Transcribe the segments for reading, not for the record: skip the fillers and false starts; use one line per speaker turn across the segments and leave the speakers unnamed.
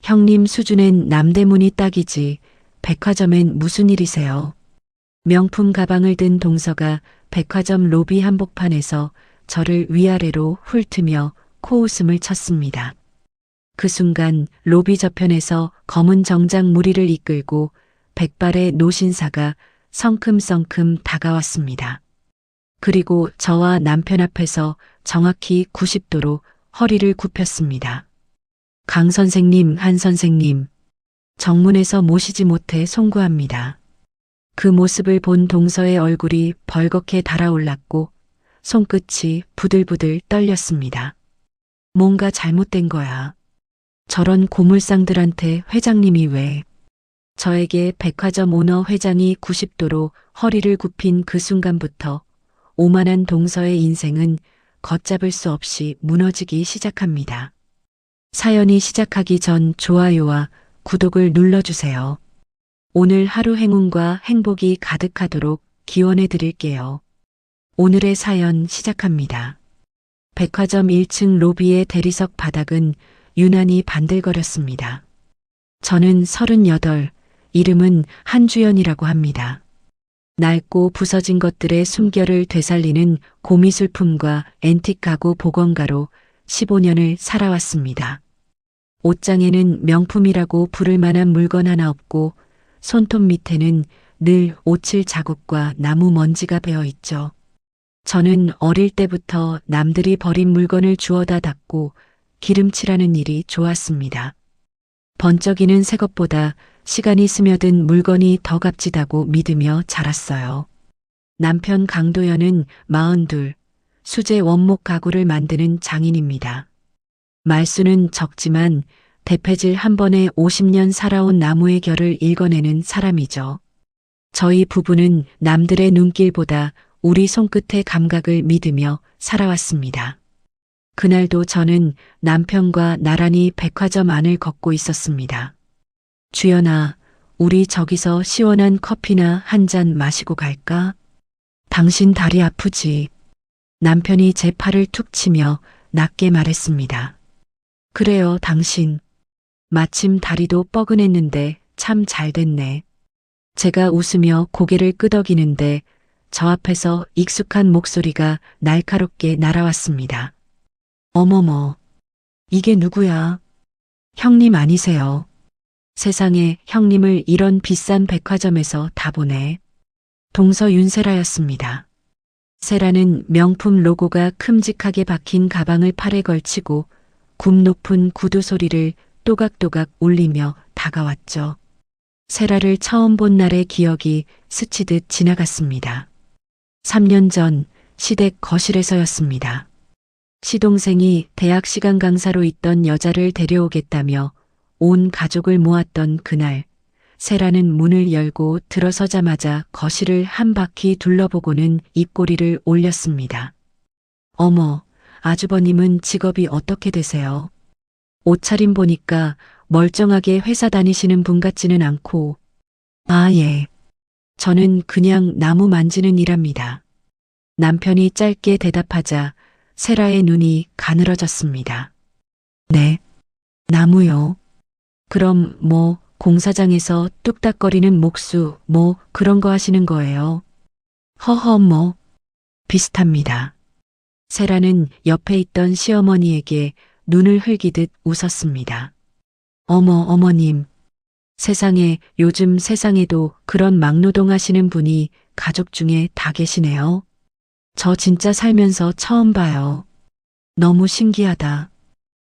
형님 수준엔 남대문이 딱이지 백화점엔 무슨 일이세요? 명품 가방을 든 동서가 백화점 로비 한복판에서 저를 위아래로 훑으며 코웃음을 쳤습니다. 그 순간 로비 저편에서 검은 정장 무리를 이끌고 백발의 노신사가 성큼성큼 다가왔습니다. 그리고 저와 남편 앞에서 정확히 90도로 허리를 굽혔습니다. 강 선생님, 한 선생님, 정문에서 모시지 못해 송구합니다. 그 모습을 본 동서의 얼굴이 벌겋게 달아올랐고 손끝이 부들부들 떨렸습니다. 뭔가 잘못된 거야. 저런 고물상들한테 회장님이 왜? 저에게 백화점 오너 회장이 90도로 허리를 굽힌 그 순간부터 오만한 동서의 인생은 걷잡을 수 없이 무너지기 시작합니다. 사연이 시작하기 전 좋아요와 구독을 눌러주세요. 오늘 하루 행운과 행복이 가득하도록 기원해 드릴게요. 오늘의 사연 시작합니다. 백화점 1층 로비의 대리석 바닥은 유난히 반들거렸습니다. 저는 38, 이름은 한주연이라고 합니다. 낡고 부서진 것들의 숨결을 되살리는 고미술품과 앤틱 가구 보건가로 15년을 살아왔습니다. 옷장에는 명품이라고 부를 만한 물건 하나 없고 손톱 밑에는 늘 오칠 자국과 나무 먼지가 배어 있죠. 저는 어릴 때부터 남들이 버린 물건을 주워다 닦고 기름칠하는 일이 좋았습니다. 번쩍이는 새 것보다 시간이 스며든 물건이 더 값지다고 믿으며 자랐어요. 남편 강도연은 42, 수제 원목 가구를 만드는 장인입니다. 말수는 적지만 대패질 한 번에 50년 살아온 나무의 결을 읽어내는 사람이죠. 저희 부부는 남들의 눈길보다 우리 손끝의 감각을 믿으며 살아왔습니다. 그날도 저는 남편과 나란히 백화점 안을 걷고 있었습니다. 주연아, 우리 저기서 시원한 커피나 한 잔 마시고 갈까? 당신 다리 아프지? 남편이 제 팔을 툭 치며 낮게 말했습니다. 그래요, 당신. 마침 다리도 뻐근했는데 참 잘 됐네. 제가 웃으며 고개를 끄덕이는데 저 앞에서 익숙한 목소리가 날카롭게 날아왔습니다. 어머머, 이게 누구야? 형님 아니세요? 세상에 형님을 이런 비싼 백화점에서 다 보네. 동서 윤세라였습니다. 세라는 명품 로고가 큼직하게 박힌 가방을 팔에 걸치고 굽 높은 구두 소리를 또각또각 울리며 다가왔죠. 세라를 처음 본 날의 기억이 스치듯 지나갔습니다. 3년 전 시댁 거실에서였습니다. 시동생이 대학 시간 강사로 있던 여자를 데려오겠다며 온 가족을 모았던 그날, 세라는 문을 열고 들어서자마자 거실을 한 바퀴 둘러보고는 입꼬리를 올렸습니다. 어머, 아주버님은 직업이 어떻게 되세요? 옷차림 보니까 멀쩡하게 회사 다니시는 분 같지는 않고. 아, 예. 저는 그냥 나무 만지는 일합니다. 남편이 짧게 대답하자 세라의 눈이 가늘어졌습니다. 네, 나무요. 그럼 뭐 공사장에서 뚝딱거리는 목수 뭐 그런 거 하시는 거예요? 허허 뭐 비슷합니다. 세라는 옆에 있던 시어머니에게 눈을 흘기듯 웃었습니다. 어머 어머님, 세상에 요즘 세상에도 그런 막노동 하시는 분이 가족 중에 다 계시네요. 저 진짜 살면서 처음 봐요. 너무 신기하다.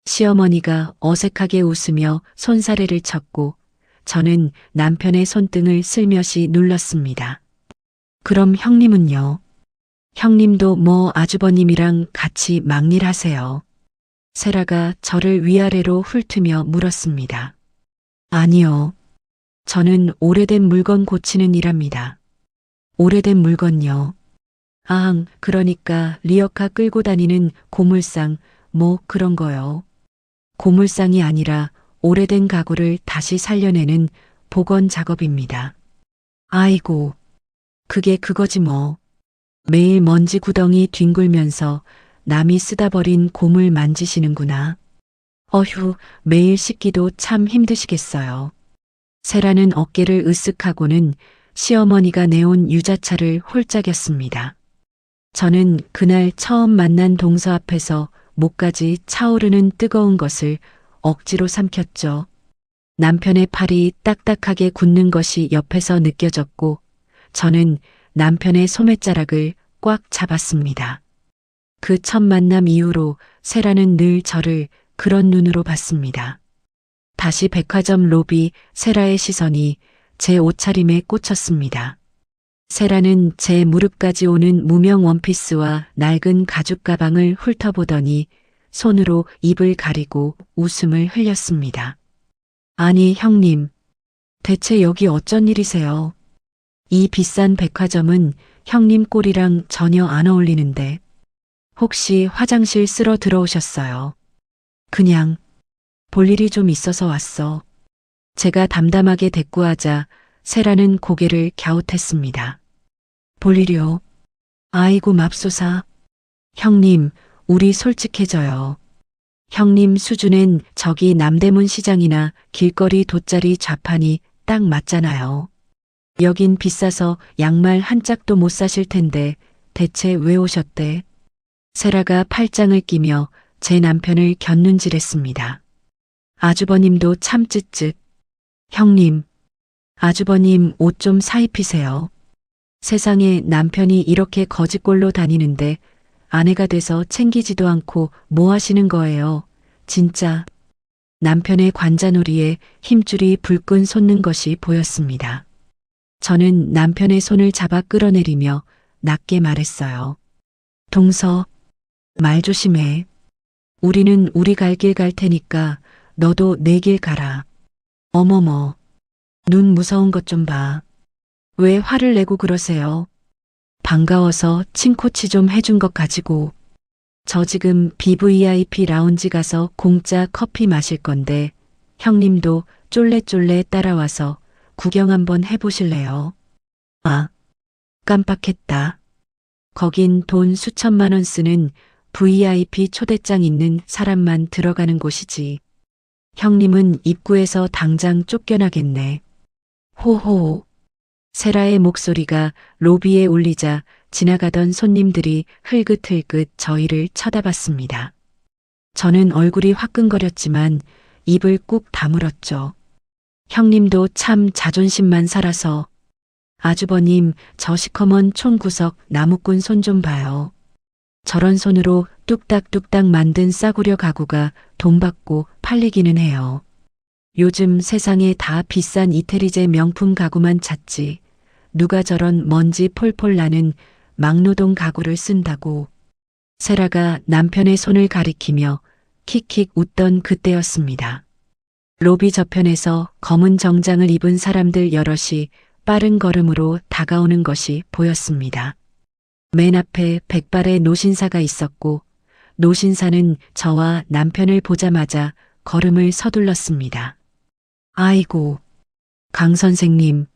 시어머니가 어색하게 웃으며 손사래를 쳤고 저는 남편의 손등을 슬며시 눌렀습니다. 그럼 형님은요? 형님도 뭐 아주버님이랑 같이 막일 하세요? 세라가 저를 위아래로 훑으며 물었습니다. 아니요. 저는 오래된 물건 고치는 일합니다. 오래된 물건요? 그러니까 리어카 끌고 다니는 고물상 뭐 그런 거요. 고물상이 아니라 오래된 가구를 다시 살려내는 복원 작업입니다. 아이고, 그게 그거지 뭐. 매일 먼지 구덩이 뒹굴면서 남이 쓰다 버린 고물 만지시는구나. 어휴, 매일 씻기도 참 힘드시겠어요. 세라는 어깨를 으쓱하고는 시어머니가 내온 유자차를 홀짝였습니다. 저는 그날 처음 만난 동서 앞에서 목까지 차오르는 뜨거운 것을 억지로 삼켰죠. 남편의 팔이 딱딱하게 굳는 것이 옆에서 느껴졌고 저는 남편의 소매자락을 꽉 잡았습니다. 그 첫 만남 이후로 세라는 늘 저를 그런 눈으로 봤습니다. 다시 백화점 로비 세라의 시선이 제 옷차림에 꽂혔습니다. 세라는 제 무릎까지 오는 무명 원피스와 낡은 가죽 가방을 훑어보더니 손으로 입을 가리고 웃음을 흘렸습니다. 아니, 형님, 대체 여기 어쩐 일이세요? 이 비싼 백화점은 형님 꼴이랑 전혀 안 어울리는데 혹시 화장실 쓸어 들어오셨어요? 그냥 볼 일이 좀 있어서 왔어. 제가 담담하게 대꾸하자 세라는 고개를 갸웃했습니다. 볼 일이요? 아이고 맙소사. 형님, 우리 솔직해져요. 형님 수준엔 저기 남대문 시장이나 길거리 돗자리 좌판이 딱 맞잖아요. 여긴 비싸서 양말 한 짝도 못 사실 텐데 대체 왜 오셨대? 세라가 팔짱을 끼며 제 남편을 곁눈질했습니다. 아주버님도 참 쯧쯧. 형님, 아주버님 옷 좀 사입히세요. 세상에 남편이 이렇게 거지꼴로 다니는데 아내가 돼서 챙기지도 않고 뭐 하시는 거예요. 진짜. 남편의 관자놀이에 힘줄이 불끈 솟는 것이 보였습니다. 저는 남편의 손을 잡아 끌어내리며 낮게 말했어요. 동서, 말 조심해. 우리는 우리 갈 길 갈 테니까 너도 내 길 가라. 어머머, 눈 무서운 것 좀 봐. 왜 화를 내고 그러세요? 반가워서 칭코치 좀 해준 것 가지고. 저 지금 BVIP 라운지 가서 공짜 커피 마실 건데 형님도 쫄래쫄래 따라와서 구경 한번 해보실래요? 아, 깜빡했다. 거긴 돈 수천만 원 쓰는 VIP 초대장 있는 사람만 들어가는 곳이지. 형님은 입구에서 당장 쫓겨나겠네. 호호. 세라의 목소리가 로비에 울리자 지나가던 손님들이 흘긋흘긋 저희를 쳐다봤습니다. 저는 얼굴이 화끈거렸지만 입을 꾹 다물었죠. 형님도 참 자존심만 살아서. 아주버님, 저 시커먼 총구석 나무꾼 손 좀 봐요. 저런 손으로 뚝딱뚝딱 만든 싸구려 가구가 돈 받고 팔리기는 해요. 요즘 세상에 다 비싼 이태리제 명품 가구만 찾지. 누가 저런 먼지 폴폴 나는 막노동 가구를 쓴다고. 세라가 남편의 손을 가리키며 킥킥 웃던 그때였습니다. 로비 저편에서 검은 정장을 입은 사람들 여럿이 빠른 걸음으로 다가오는 것이 보였습니다. 맨 앞에 백발의 노신사가 있었고 노신사는 저와 남편을 보자마자 걸음을 서둘렀습니다. 아이고, 강 선생님,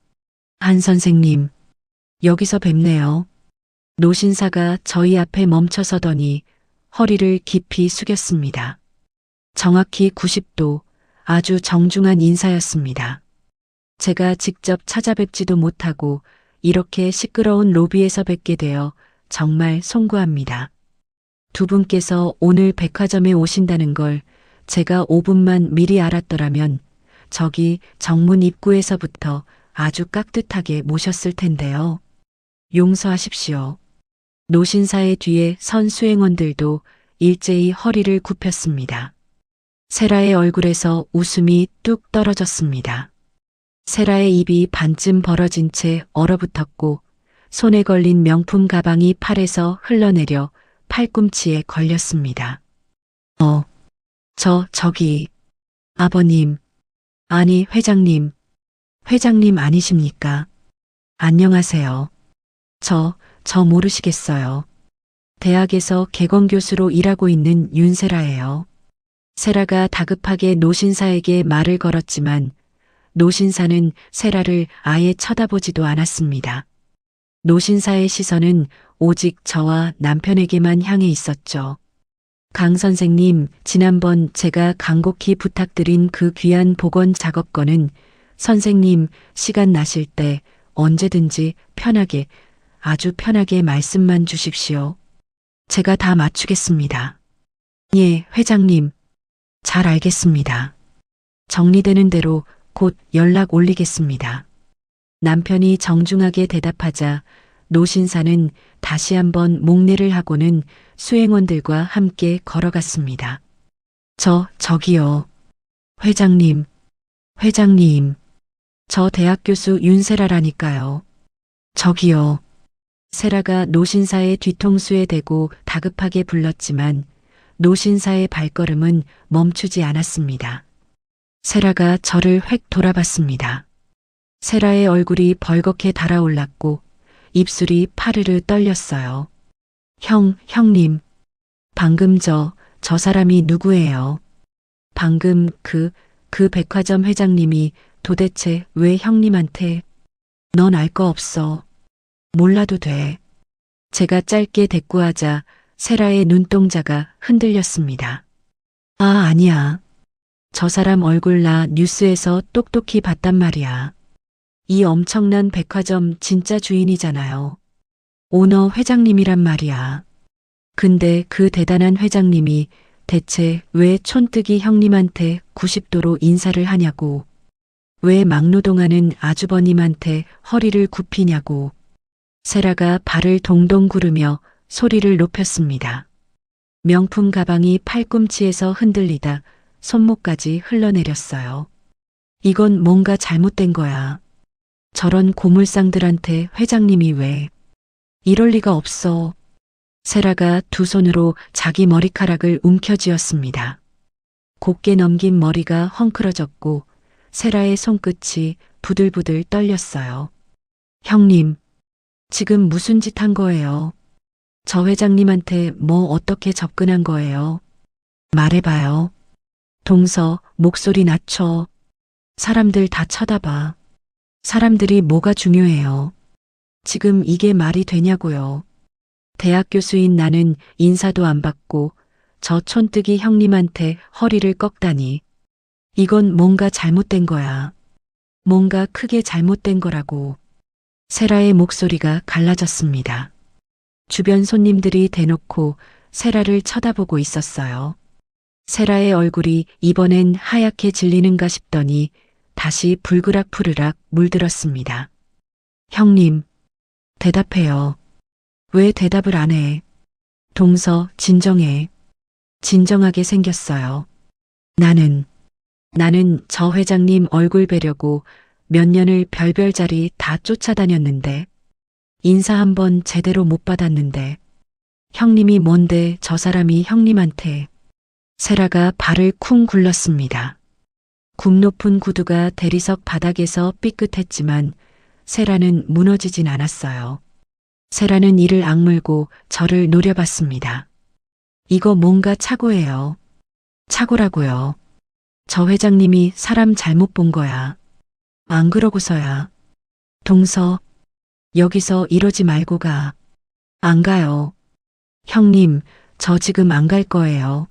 한 선생님, 여기서 뵙네요. 노신사가 저희 앞에 멈춰서더니 허리를 깊이 숙였습니다. 정확히 90도, 아주 정중한 인사였습니다. 제가 직접 찾아뵙지도 못하고 이렇게 시끄러운 로비에서 뵙게 되어 정말 송구합니다. 두 분께서 오늘 백화점에 오신다는 걸 제가 5분만 미리 알았더라면 저기 정문 입구에서부터 아주 깍듯하게 모셨을 텐데요. 용서하십시오. 노신사의 뒤에 선 수행원들도 일제히 허리를 굽혔습니다. 세라의 얼굴에서 웃음이 뚝 떨어졌습니다. 세라의 입이 반쯤 벌어진 채 얼어붙었고 손에 걸린 명품 가방이 팔에서 흘러내려 팔꿈치에 걸렸습니다. 저기, 아버님, 아니 회장님, 회장님 아니십니까? 안녕하세요. 저 모르시겠어요. 대학에서 개건교수로 일하고 있는 윤세라예요. 세라가 다급하게 노신사에게 말을 걸었지만 노신사는 세라를 아예 쳐다보지도 않았습니다. 노신사의 시선은 오직 저와 남편에게만 향해 있었죠. 강 선생님, 지난번 제가 간곡히 부탁드린 그 귀한 복원 작업건은 선생님 시간 나실 때 언제든지 편하게, 아주 편하게 말씀만 주십시오. 제가 다 맞추겠습니다. 예, 회장님. 잘 알겠습니다. 정리되는 대로 곧 연락 올리겠습니다. 남편이 정중하게 대답하자 노신사는 다시 한번 목례를 하고는 수행원들과 함께 걸어갔습니다. 저기요. 회장님, 회장님. 저 대학 교수 윤세라라니까요. 저기요. 세라가 노신사의 뒤통수에 대고 다급하게 불렀지만 노신사의 발걸음은 멈추지 않았습니다. 세라가 저를 획 돌아봤습니다. 세라의 얼굴이 벌겋게 달아올랐고 입술이 파르르 떨렸어요. 형님. 방금 저 사람이 누구예요? 방금 그 백화점 회장님이 도대체 왜 형님한테 넌 알 거 없어. 몰라도 돼. 제가 짧게 대꾸하자 세라의 눈동자가 흔들렸습니다. 아니야. 저 사람 얼굴 나 뉴스에서 똑똑히 봤단 말이야. 이 엄청난 백화점 진짜 주인이잖아요. 오너 회장님이란 말이야. 근데 그 대단한 회장님이 대체 왜 촌뜨기 형님한테 90도로 인사를 하냐고. 왜 막노동하는 아주버님한테 허리를 굽히냐고. 세라가 발을 동동 구르며 소리를 높였습니다. 명품 가방이 팔꿈치에서 흔들리다 손목까지 흘러내렸어요. 이건 뭔가 잘못된 거야. 저런 고물상들한테 회장님이 왜. 이럴 리가 없어. 세라가 두 손으로 자기 머리카락을 움켜쥐었습니다. 곱게 넘긴 머리가 헝클어졌고 세라의 손끝이 부들부들 떨렸어요. 형님, 지금 무슨 짓 한 거예요? 저 회장님한테 뭐 어떻게 접근한 거예요? 말해봐요. 동서, 목소리 낮춰. 사람들 다 쳐다봐. 사람들이 뭐가 중요해요? 지금 이게 말이 되냐고요. 대학 교수인 나는 인사도 안 받고 저 촌뜨기 형님한테 허리를 꺾다니. 이건 뭔가 잘못된 거야. 뭔가 크게 잘못된 거라고. 세라의 목소리가 갈라졌습니다. 주변 손님들이 대놓고 세라를 쳐다보고 있었어요. 세라의 얼굴이 이번엔 하얗게 질리는가 싶더니 다시 불그락푸르락 물들었습니다. 형님, 대답해요. 왜 대답을 안 해? 동서, 진정해. 진정하게 생겼어요. 나는 저 회장님 얼굴 뵈려고 몇 년을 별별 자리 다 쫓아다녔는데 인사 한번 제대로 못 받았는데 형님이 뭔데 저 사람이 형님한테. 세라가 발을 쿵 굴렀습니다. 굽 높은 구두가 대리석 바닥에서 삐끗했지만 세라는 무너지진 않았어요. 세라는 이를 악물고 저를 노려봤습니다. 이거 뭔가 착오예요. 착오라고요. 저 회장님이 사람 잘못 본 거야. 안 그러고서야. 동서, 여기서 이러지 말고 가. 안 가요. 형님, 저 지금 안 갈 거예요.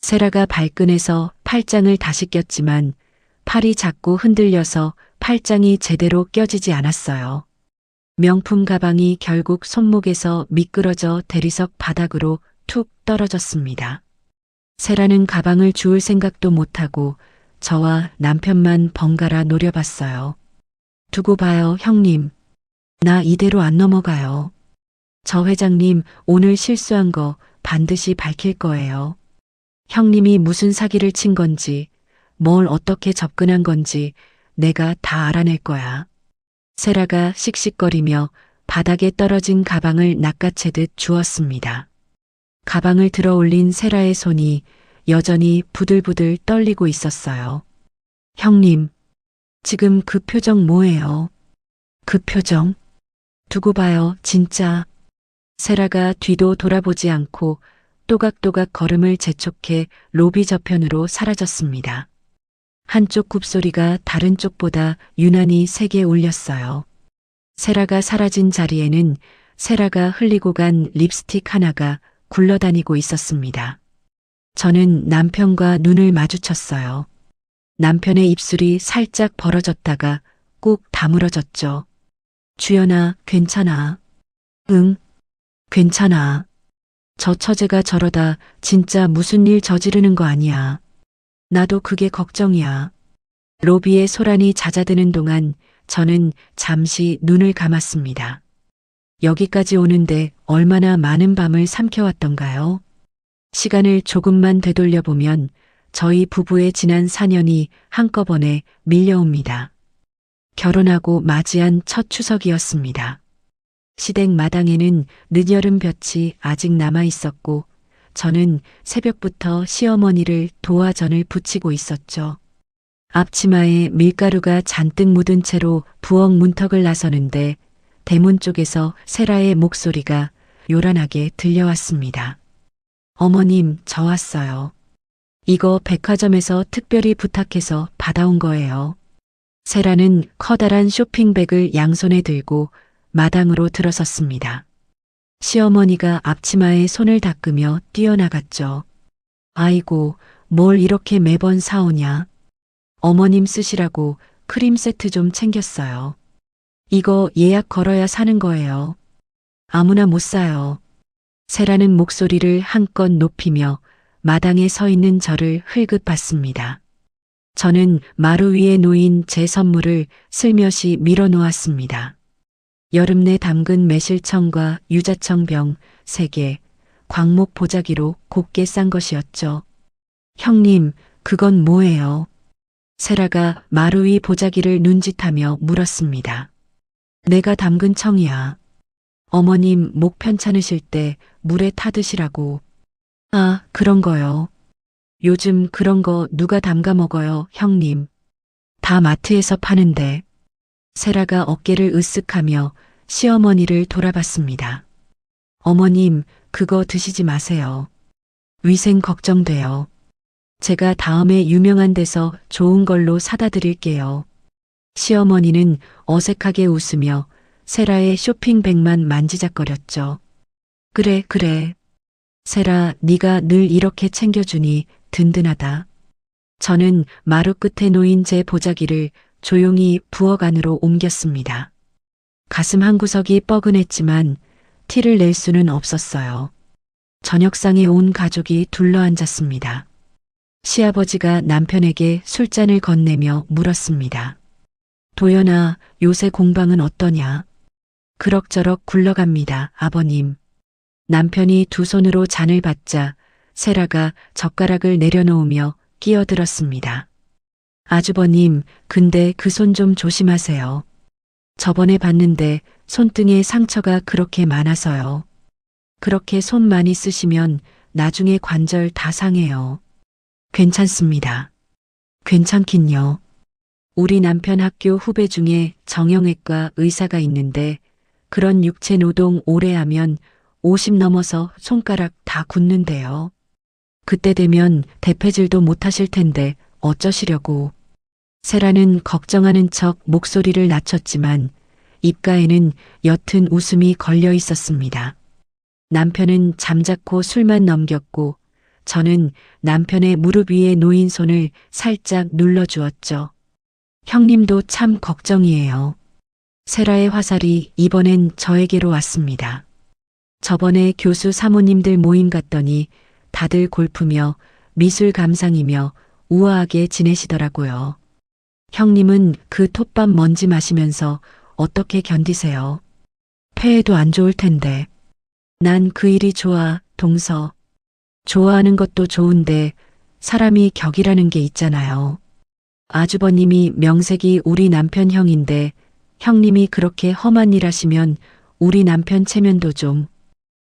세라가 발끈해서 팔짱을 다시 꼈지만 팔이 자꾸 흔들려서 팔짱이 제대로 껴지지 않았어요. 명품 가방이 결국 손목에서 미끄러져 대리석 바닥으로 툭 떨어졌습니다. 세라는 가방을 주울 생각도 못하고 저와 남편만 번갈아 노려봤어요. 두고 봐요, 형님. 나 이대로 안 넘어가요. 저 회장님 오늘 실수한 거 반드시 밝힐 거예요. 형님이 무슨 사기를 친 건지, 뭘 어떻게 접근한 건지 내가 다 알아낼 거야. 세라가 씩씩거리며 바닥에 떨어진 가방을 낚아채듯 주었습니다. 가방을 들어 올린 세라의 손이 여전히 부들부들 떨리고 있었어요. 형님, 지금 그 표정 뭐예요? 그 표정? 두고 봐요, 진짜. 세라가 뒤도 돌아보지 않고 또각또각 걸음을 재촉해 로비 저편으로 사라졌습니다. 한쪽 굽소리가 다른 쪽보다 유난히 세게 울렸어요. 세라가 사라진 자리에는 세라가 흘리고 간 립스틱 하나가 굴러다니고 있었습니다. 저는 남편과 눈을 마주쳤어요. 남편의 입술이 살짝 벌어졌다가 꾹 다물어졌죠. 주연아, 괜찮아. 응, 괜찮아. 저 처제가 저러다 진짜 무슨 일 저지르는 거 아니야. 나도 그게 걱정이야. 로비에 소란이 잦아드는 동안 저는 잠시 눈을 감았습니다. 여기까지 오는데 얼마나 많은 밤을 삼켜왔던가요? 시간을 조금만 되돌려보면 저희 부부의 지난 4년이 한꺼번에 밀려옵니다. 결혼하고 맞이한 첫 추석이었습니다. 시댁 마당에는 늦여름 볕이 아직 남아 있었고 저는 새벽부터 시어머니를 도와 전을 부치고 있었죠. 앞치마에 밀가루가 잔뜩 묻은 채로 부엌 문턱을 나서는데 대문 쪽에서 세라의 목소리가 요란하게 들려왔습니다. 어머님, 저 왔어요. 이거 백화점에서 특별히 부탁해서 받아온 거예요. 세라는 커다란 쇼핑백을 양손에 들고 마당으로 들어섰습니다. 시어머니가 앞치마에 손을 닦으며 뛰어나갔죠. 아이고, 뭘 이렇게 매번 사오냐. 어머님 쓰시라고 크림 세트 좀 챙겼어요. 이거 예약 걸어야 사는 거예요. 아무나 못 사요. 세라는 목소리를 한껏 높이며 마당에 서 있는 저를 흘긋 봤습니다. 저는 마루 위에 놓인 제 선물을 슬며시 밀어놓았습니다. 여름내 담근 매실청과 유자청 병 3개, 광목 보자기로 곱게 싼 것이었죠. 형님, 그건 뭐예요? 세라가 마루 위 보자기를 눈짓하며 물었습니다. 내가 담근 청이야. 어머님 목 편찮으실 때 물에 타드시라고. 아, 그런 거요. 요즘 그런 거 누가 담가 먹어요, 형님. 다 마트에서 파는데. 세라가 어깨를 으쓱하며 시어머니를 돌아봤습니다. 어머님, 그거 드시지 마세요. 위생 걱정돼요. 제가 다음에 유명한 데서 좋은 걸로 사다 드릴게요. 시어머니는 어색하게 웃으며 세라의 쇼핑백만 만지작거렸죠. 그래, 그래. 세라, 네가 늘 이렇게 챙겨주니 든든하다. 저는 마루 끝에 놓인 제 보자기를 조용히 부엌 안으로 옮겼습니다. 가슴 한구석이 뻐근했지만 티를 낼 수는 없었어요. 저녁상에 온 가족이 둘러앉았습니다. 시아버지가 남편에게 술잔을 건네며 물었습니다. 도연아, 요새 공방은 어떠냐? 그럭저럭 굴러갑니다, 아버님. 남편이 두 손으로 잔을 받자 세라가 젓가락을 내려놓으며 끼어들었습니다. 아주버님, 근데 그 손 좀 조심하세요. 저번에 봤는데 손등에 상처가 그렇게 많아서요. 그렇게 손 많이 쓰시면 나중에 관절 다 상해요. 괜찮습니다. 괜찮긴요. 우리 남편 학교 후배 중에 정형외과 의사가 있는데 그런 육체 노동 오래 하면 50 넘어서 손가락 다 굳는데요. 그때 되면 대패질도 못 하실 텐데 어쩌시려고. 세라는 걱정하는 척 목소리를 낮췄지만 입가에는 옅은 웃음이 걸려 있었습니다. 남편은 잠자코 술만 넘겼고 저는 남편의 무릎 위에 놓인 손을 살짝 눌러주었죠. 형님도 참 걱정이에요. 세라의 화살이 이번엔 저에게로 왔습니다. 저번에 교수 사모님들 모임 갔더니 다들 골프며 미술 감상이며 우아하게 지내시더라고요. 형님은 그 톱밥 먼지 마시면서 어떻게 견디세요? 폐에도 안 좋을 텐데. 난 그 일이 좋아, 동서. 좋아하는 것도 좋은데 사람이 격이라는 게 있잖아요. 아주버님이 명색이 우리 남편 형인데 형님이 그렇게 험한 일 하시면 우리 남편 체면도 좀.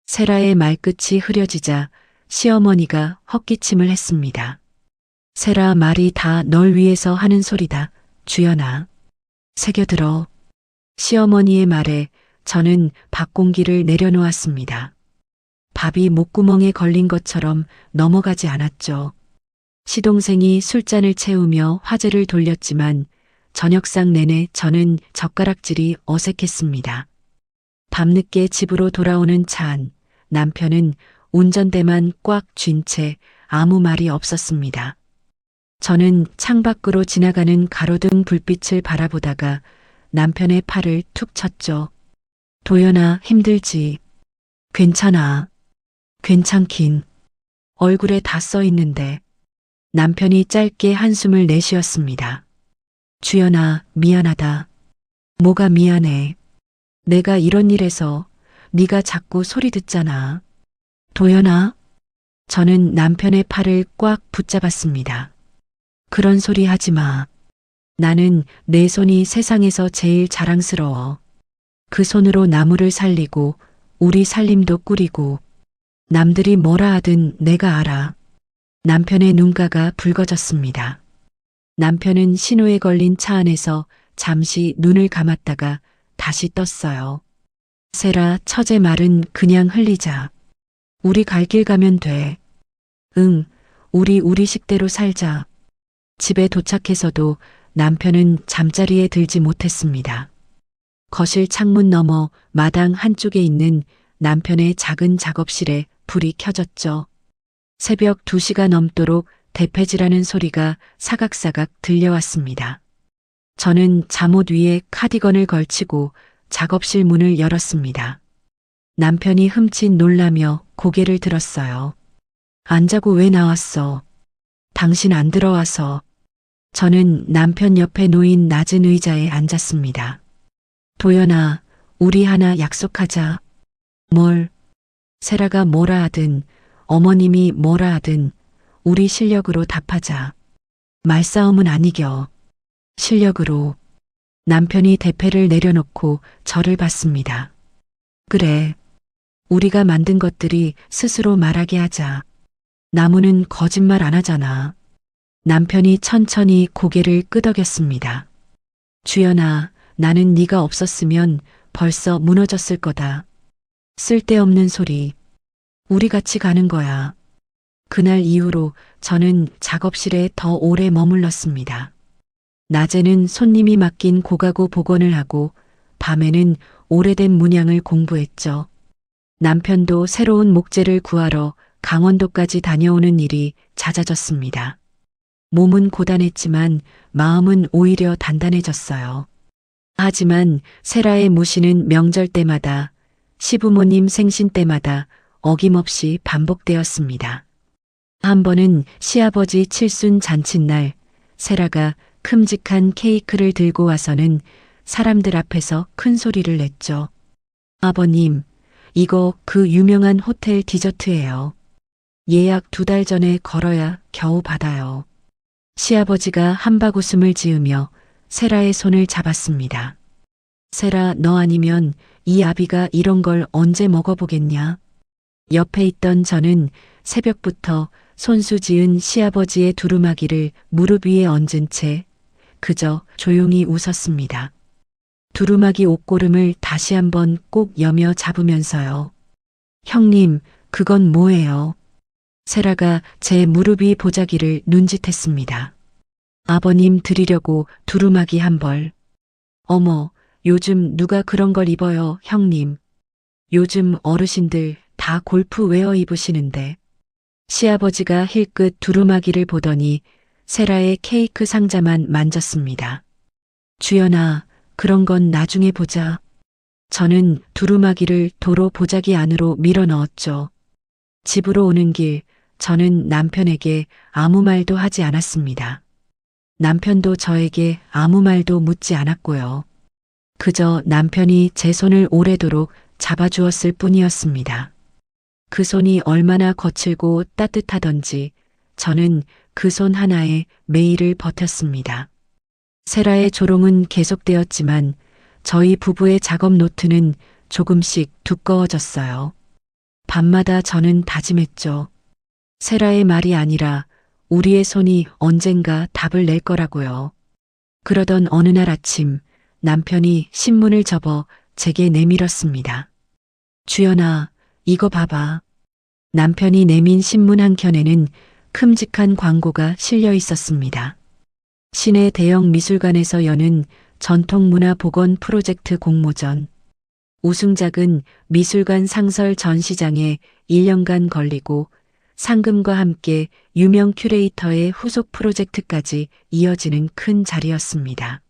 세라의 말끝이 흐려지자 시어머니가 헛기침을 했습니다. 세라, 말이 다 널 위해서 하는 소리다. 주연아. 새겨들어. 시어머니의 말에 저는 밥 공기를 내려놓았습니다. 밥이 목구멍에 걸린 것처럼 넘어가지 않았죠. 시동생이 술잔을 채우며 화제를 돌렸지만 저녁상 내내 저는 젓가락질이 어색했습니다. 밤늦게 집으로 돌아오는 차 안, 남편은 운전대만 꽉 쥔 채 아무 말이 없었습니다. 저는 창밖으로 지나가는 가로등 불빛을 바라보다가 남편의 팔을 툭 쳤죠. 도연아, 힘들지? 괜찮아. 괜찮긴. 얼굴에 다 써 있는데. 남편이 짧게 한숨을 내쉬었습니다. 주연아, 미안하다. 뭐가 미안해. 내가 이런 일에서 네가 자꾸 소리 듣잖아. 도연아? 저는 남편의 팔을 꽉 붙잡았습니다. 그런 소리 하지 마. 나는 내 손이 세상에서 제일 자랑스러워. 그 손으로 나무를 살리고 우리 살림도 꾸리고 남들이 뭐라 하든 내가 알아. 남편의 눈가가 붉어졌습니다. 남편은 신호에 걸린 차 안에서 잠시 눈을 감았다가 다시 떴어요. 세라, 처제 말은 그냥 흘리자. 우리 갈 길 가면 돼. 응, 우리 식대로 살자. 집에 도착해서도 남편은 잠자리에 들지 못했습니다. 거실 창문 너머 마당 한쪽에 있는 남편의 작은 작업실에 불이 켜졌죠. 새벽 2시가 넘도록 대패질하는 소리가 사각사각 들려왔습니다. 저는 잠옷 위에 카디건을 걸치고 작업실 문을 열었습니다. 남편이 흠칫 놀라며 고개를 들었어요. 안 자고 왜 나왔어? 당신 안 들어와서. 저는 남편 옆에 놓인 낮은 의자에 앉았습니다. 도연아, 우리 하나 약속하자. 뭘? 세라가 뭐라 하든 어머님이 뭐라 하든 우리 실력으로 답하자. 말싸움은 안 이겨. 실력으로. 남편이 대패를 내려놓고 저를 봤습니다. 그래. 우리가 만든 것들이 스스로 말하게 하자. 나무는 거짓말 안 하잖아. 남편이 천천히 고개를 끄덕였습니다. 주연아, 나는 네가 없었으면 벌써 무너졌을 거다. 쓸데없는 소리. 우리 같이 가는 거야. 그날 이후로 저는 작업실에 더 오래 머물렀습니다. 낮에는 손님이 맡긴 고가구 복원을 하고 밤에는 오래된 문양을 공부했죠. 남편도 새로운 목재를 구하러 강원도까지 다녀오는 일이 잦아졌습니다. 몸은 고단했지만 마음은 오히려 단단해졌어요. 하지만 세라의 무시는 명절 때마다 시부모님 생신 때마다 어김없이 반복되었습니다. 한 번은 시아버지 칠순 잔칫날 세라가 큼직한 케이크를 들고 와서는 사람들 앞에서 큰 소리를 냈죠. 아버님, 이거 그 유명한 호텔 디저트예요. 예약 2달 전에 걸어야 겨우 받아요. 시아버지가 한바구음을 지으며 세라의 손을 잡았습니다. 세라, 너 아니면 이 아비가 이런 걸 언제 먹어보겠냐? 옆에 있던 저는 새벽부터 손수 지은 시아버지의 두루마기를 무릎 위에 얹은 채 그저 조용히 웃었습니다. 두루마기 옷고름을 다시 한번 꼭 여며 잡으면서요. 형님, 그건 뭐예요? 세라가 제 무릎 위 보자기를 눈짓했습니다. 아버님 드리려고 두루마기 한 벌. 어머, 요즘 누가 그런 걸 입어요, 형님. 요즘 어르신들 다 골프웨어 입으시는데. 시아버지가 힐끗 두루마기를 보더니 세라의 케이크 상자만 만졌습니다. 주연아, 그런 건 나중에 보자. 저는 두루마기를 도로 보자기 안으로 밀어 넣었죠. 집으로 오는 길, 저는 남편에게 아무 말도 하지 않았습니다. 남편도 저에게 아무 말도 묻지 않았고요. 그저 남편이 제 손을 오래도록 잡아주었을 뿐이었습니다. 그 손이 얼마나 거칠고 따뜻하던지 저는 그 손 하나에 매일을 버텼습니다. 세라의 조롱은 계속되었지만 저희 부부의 작업 노트는 조금씩 두꺼워졌어요. 밤마다 저는 다짐했죠. 세라의 말이 아니라 우리의 손이 언젠가 답을 낼 거라고요. 그러던 어느 날 아침 남편이 신문을 접어 제게 내밀었습니다. 주연아, 이거 봐봐. 남편이 내민 신문 한 켠에는 큼직한 광고가 실려 있었습니다. 시내 대형 미술관에서 여는 전통문화 복원 프로젝트 공모전. 우승작은 미술관 상설 전시장에 1년간 걸리고 상금과 함께 유명 큐레이터의 후속 프로젝트까지 이어지는 큰 자리였습니다.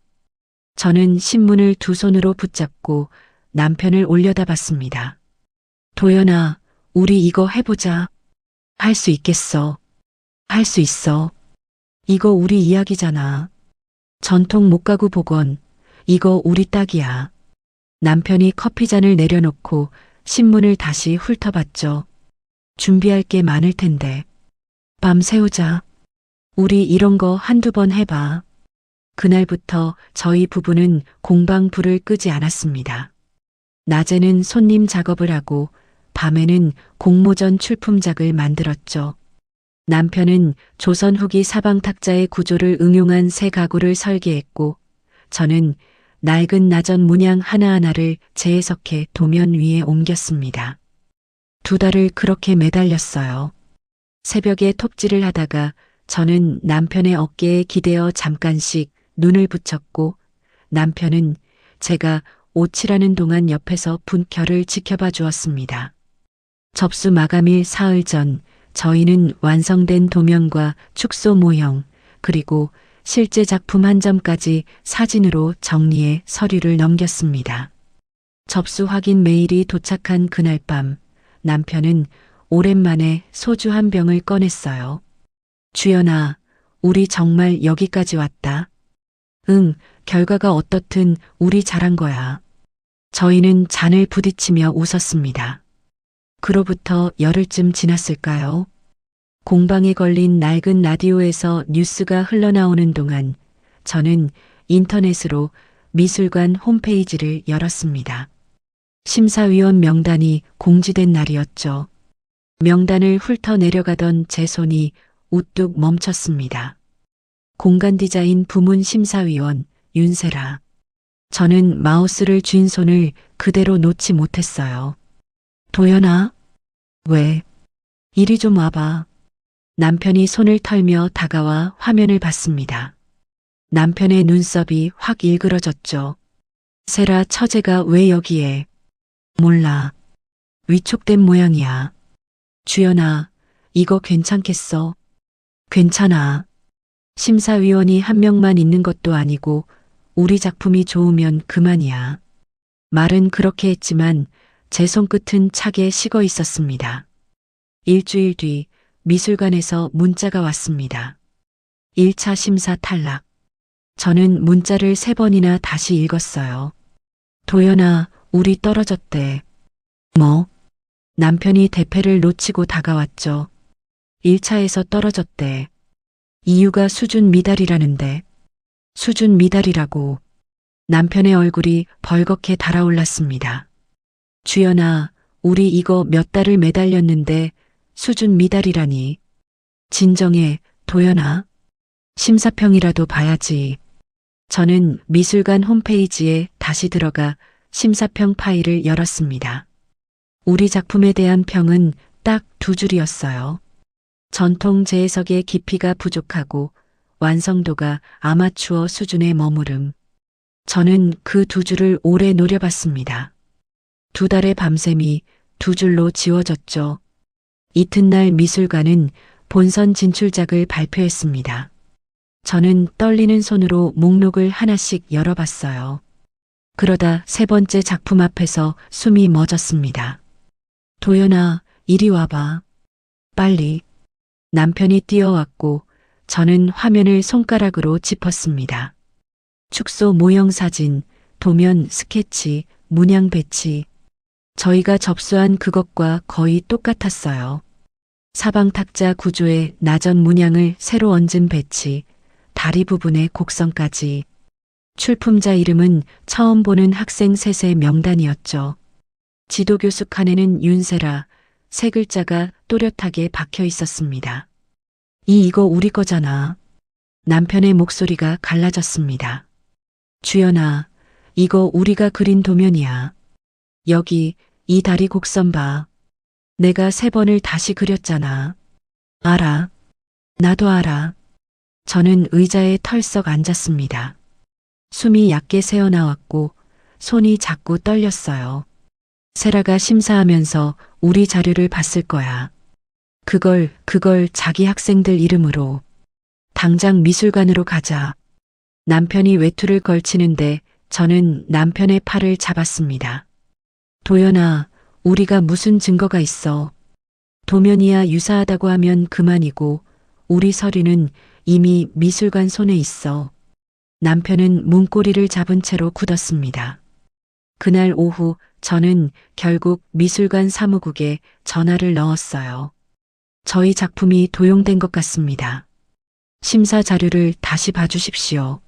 저는 신문을 두 손으로 붙잡고 남편을 올려다봤습니다. 도연아, 우리 이거 해보자. 할 수 있겠어. 할 수 있어. 이거 우리 이야기잖아. 전통 목가구 복원. 이거 우리 딱이야. 남편이 커피잔을 내려놓고 신문을 다시 훑어봤죠. 준비할 게 많을 텐데. 밤 새우자. 우리 이런 거 한두 번 해봐. 그날부터 저희 부부는 공방 불을 끄지 않았습니다. 낮에는 손님 작업을 하고 밤에는 공모전 출품작을 만들었죠. 남편은 조선 후기 사방탁자의 구조를 응용한 새 가구를 설계했고 저는 낡은 나전 문양 하나하나를 재해석해 도면 위에 옮겼습니다. 2달을 그렇게 매달렸어요. 새벽에 톱질을 하다가 저는 남편의 어깨에 기대어 잠깐씩 눈을 붙였고 남편은 제가 오칠하는 동안 옆에서 분결을 지켜봐 주었습니다. 접수 마감일 사흘 전 저희는 완성된 도면과 축소 모형 그리고 실제 작품 한 점까지 사진으로 정리해 서류를 넘겼습니다. 접수 확인 메일이 도착한 그날 밤 남편은 오랜만에 소주 한 병을 꺼냈어요. 주연아, 우리 정말 여기까지 왔다. 응, 결과가 어떻든 우리 잘한 거야. 저희는 잔을 부딪히며 웃었습니다. 그로부터 열흘쯤 지났을까요? 공방에 걸린 낡은 라디오에서 뉴스가 흘러나오는 동안 저는 인터넷으로 미술관 홈페이지를 열었습니다. 심사위원 명단이 공지된 날이었죠. 명단을 훑어 내려가던 제 손이 우뚝 멈췄습니다. 공간 디자인 부문 심사위원 윤세라. 저는 마우스를 쥔 손을 그대로 놓지 못했어요. 도연아? 왜? 이리 좀 와봐. 남편이 손을 털며 다가와 화면을 봤습니다. 남편의 눈썹이 확 일그러졌죠. 세라 처제가 왜 여기에? 몰라. 위촉된 모양이야. 주연아, 이거 괜찮겠어? 괜찮아. 심사위원이 한 명만 있는 것도 아니고 우리 작품이 좋으면 그만이야. 말은 그렇게 했지만 제 손끝은 차게 식어 있었습니다. 일주일 뒤 미술관에서 문자가 왔습니다. 1차 심사 탈락. 저는 문자를 3번이나 다시 읽었어요. 도연아, 우리 떨어졌대. 뭐? 남편이 대패를 놓치고 다가왔죠. 1차에서 떨어졌대. 이유가 수준 미달이라는데. 수준 미달이라고. 남편의 얼굴이 벌겋게 달아올랐습니다. 주연아, 우리 이거 몇 달을 매달렸는데 수준 미달이라니. 진정해, 도연아. 심사평이라도 봐야지. 저는 미술관 홈페이지에 다시 들어가 심사평 파일을 열었습니다. 우리 작품에 대한 평은 딱 2줄이었어요. 전통 재해석의 깊이가 부족하고 완성도가 아마추어 수준에 머무름. 저는 그 2줄을 오래 노려봤습니다. 2달의 밤샘이 2줄로 지워졌죠. 이튿날 미술관은 본선 진출작을 발표했습니다. 저는 떨리는 손으로 목록을 하나씩 열어봤어요. 그러다 3번째 작품 앞에서 숨이 멎었습니다. 도연아, 이리 와봐. 빨리. 남편이 뛰어왔고 저는 화면을 손가락으로 짚었습니다. 축소 모형 사진, 도면 스케치, 문양 배치. 저희가 접수한 그것과 거의 똑같았어요. 사방탁자 구조에 나전 문양을 새로 얹은 배치, 다리 부분의 곡선까지. 출품자 이름은 처음 보는 학생 셋의 명단이었죠. 지도교수 칸에는 윤세라, 3글자가 또렷하게 박혀 있었습니다. 이거 우리 거잖아. 남편의 목소리가 갈라졌습니다. 주연아, 이거 우리가 그린 도면이야. 여기 이 다리 곡선 봐. 내가 3번을 다시 그렸잖아. 알아. 나도 알아. 저는 의자에 털썩 앉았습니다. 숨이 얕게 새어나왔고 손이 자꾸 떨렸어요. 세라가 심사하면서 우리 자료를 봤을 거야. 그걸 자기 학생들 이름으로. 당장 미술관으로 가자. 남편이 외투를 걸치는데 저는 남편의 팔을 잡았습니다. 도연아, 우리가 무슨 증거가 있어. 도면이야 유사하다고 하면 그만이고 우리 서류는 이미 미술관 손에 있어. 남편은 문고리를 잡은 채로 굳었습니다. 그날 오후 저는 결국 미술관 사무국에 전화를 넣었어요. 저희 작품이 도용된 것 같습니다. 심사 자료를 다시 봐주십시오.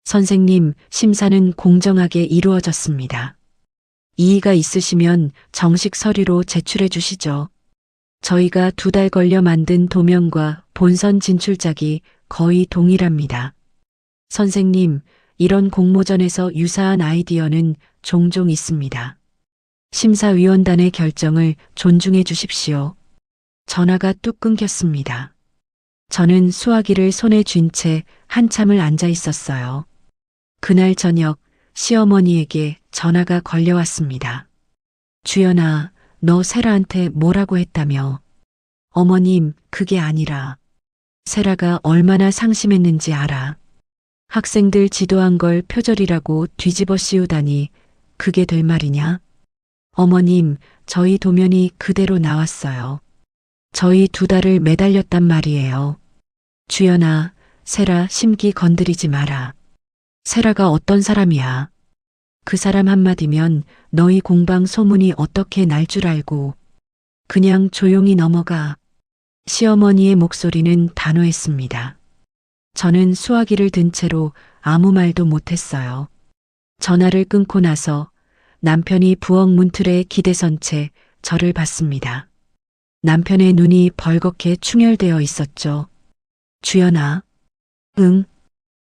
선생님, 심사는 공정하게 이루어졌습니다. 이의가 있으시면 정식 서류로 제출해 주시죠. 저희가 2달 걸려 만든 도면과 본선 진출작이 거의 동일합니다. 선생님, 이런 공모전에서 유사한 아이디어는 종종 있습니다. 심사위원단의 결정을 존중해 주십시오. 전화가 뚝 끊겼습니다. 저는 수화기를 손에 쥔 채 한참을 앉아 있었어요. 그날 저녁 시어머니에게 전화가 걸려왔습니다. 주연아, 너 세라한테 뭐라고 했다며? 어머님, 그게 아니라 세라가 얼마나 상심했는지 알아. 학생들 지도한 걸 표절이라고 뒤집어 씌우다니 그게 될 말이냐? 어머님, 저희 도면이 그대로 나왔어요. 저희 2달을 매달렸단 말이에요. 주연아, 세라 심기 건드리지 마라. 세라가 어떤 사람이야? 그 사람 한마디면 너희 공방 소문이 어떻게 날 줄 알고. 그냥 조용히 넘어가. 시어머니의 목소리는 단호했습니다. 저는 수화기를 든 채로 아무 말도 못했어요. 전화를 끊고 나서 남편이 부엌 문틀에 기대선 채 저를 봤습니다. 남편의 눈이 벌겋게 충혈되어 있었죠. 주연아. 응.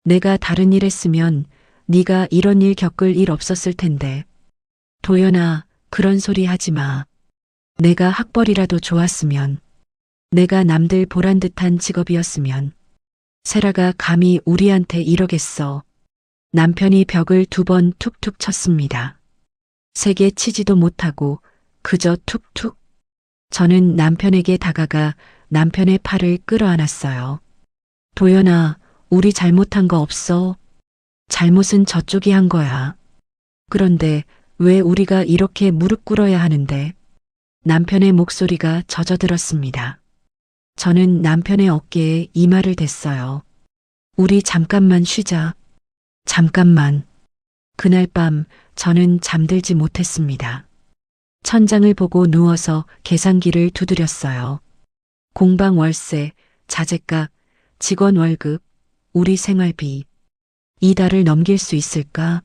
내가 다른 일 했으면 네가 이런 일 겪을 일 없었을 텐데. 도연아, 그런 소리 하지 마. 내가 학벌이라도 좋았으면, 내가 남들 보란 듯한 직업이었으면 세라가 감히 우리한테 이러겠어. 남편이 벽을 2번 툭툭 쳤습니다. 세게 치지도 못하고 그저 툭툭. 저는 남편에게 다가가 남편의 팔을 끌어안았어요. 도연아, 우리 잘못한 거 없어. 잘못은 저쪽이 한 거야. 그런데 왜 우리가 이렇게 무릎 꿇어야 하는데? 남편의 목소리가 젖어들었습니다. 저는 남편의 어깨에 이마를 댔어요. 우리 잠깐만 쉬자. 잠깐만. 그날 밤 저는 잠들지 못했습니다. 천장을 보고 누워서 계산기를 두드렸어요. 공방 월세, 자재값, 직원 월급, 우리 생활비. 2달을 넘길 수 있을까?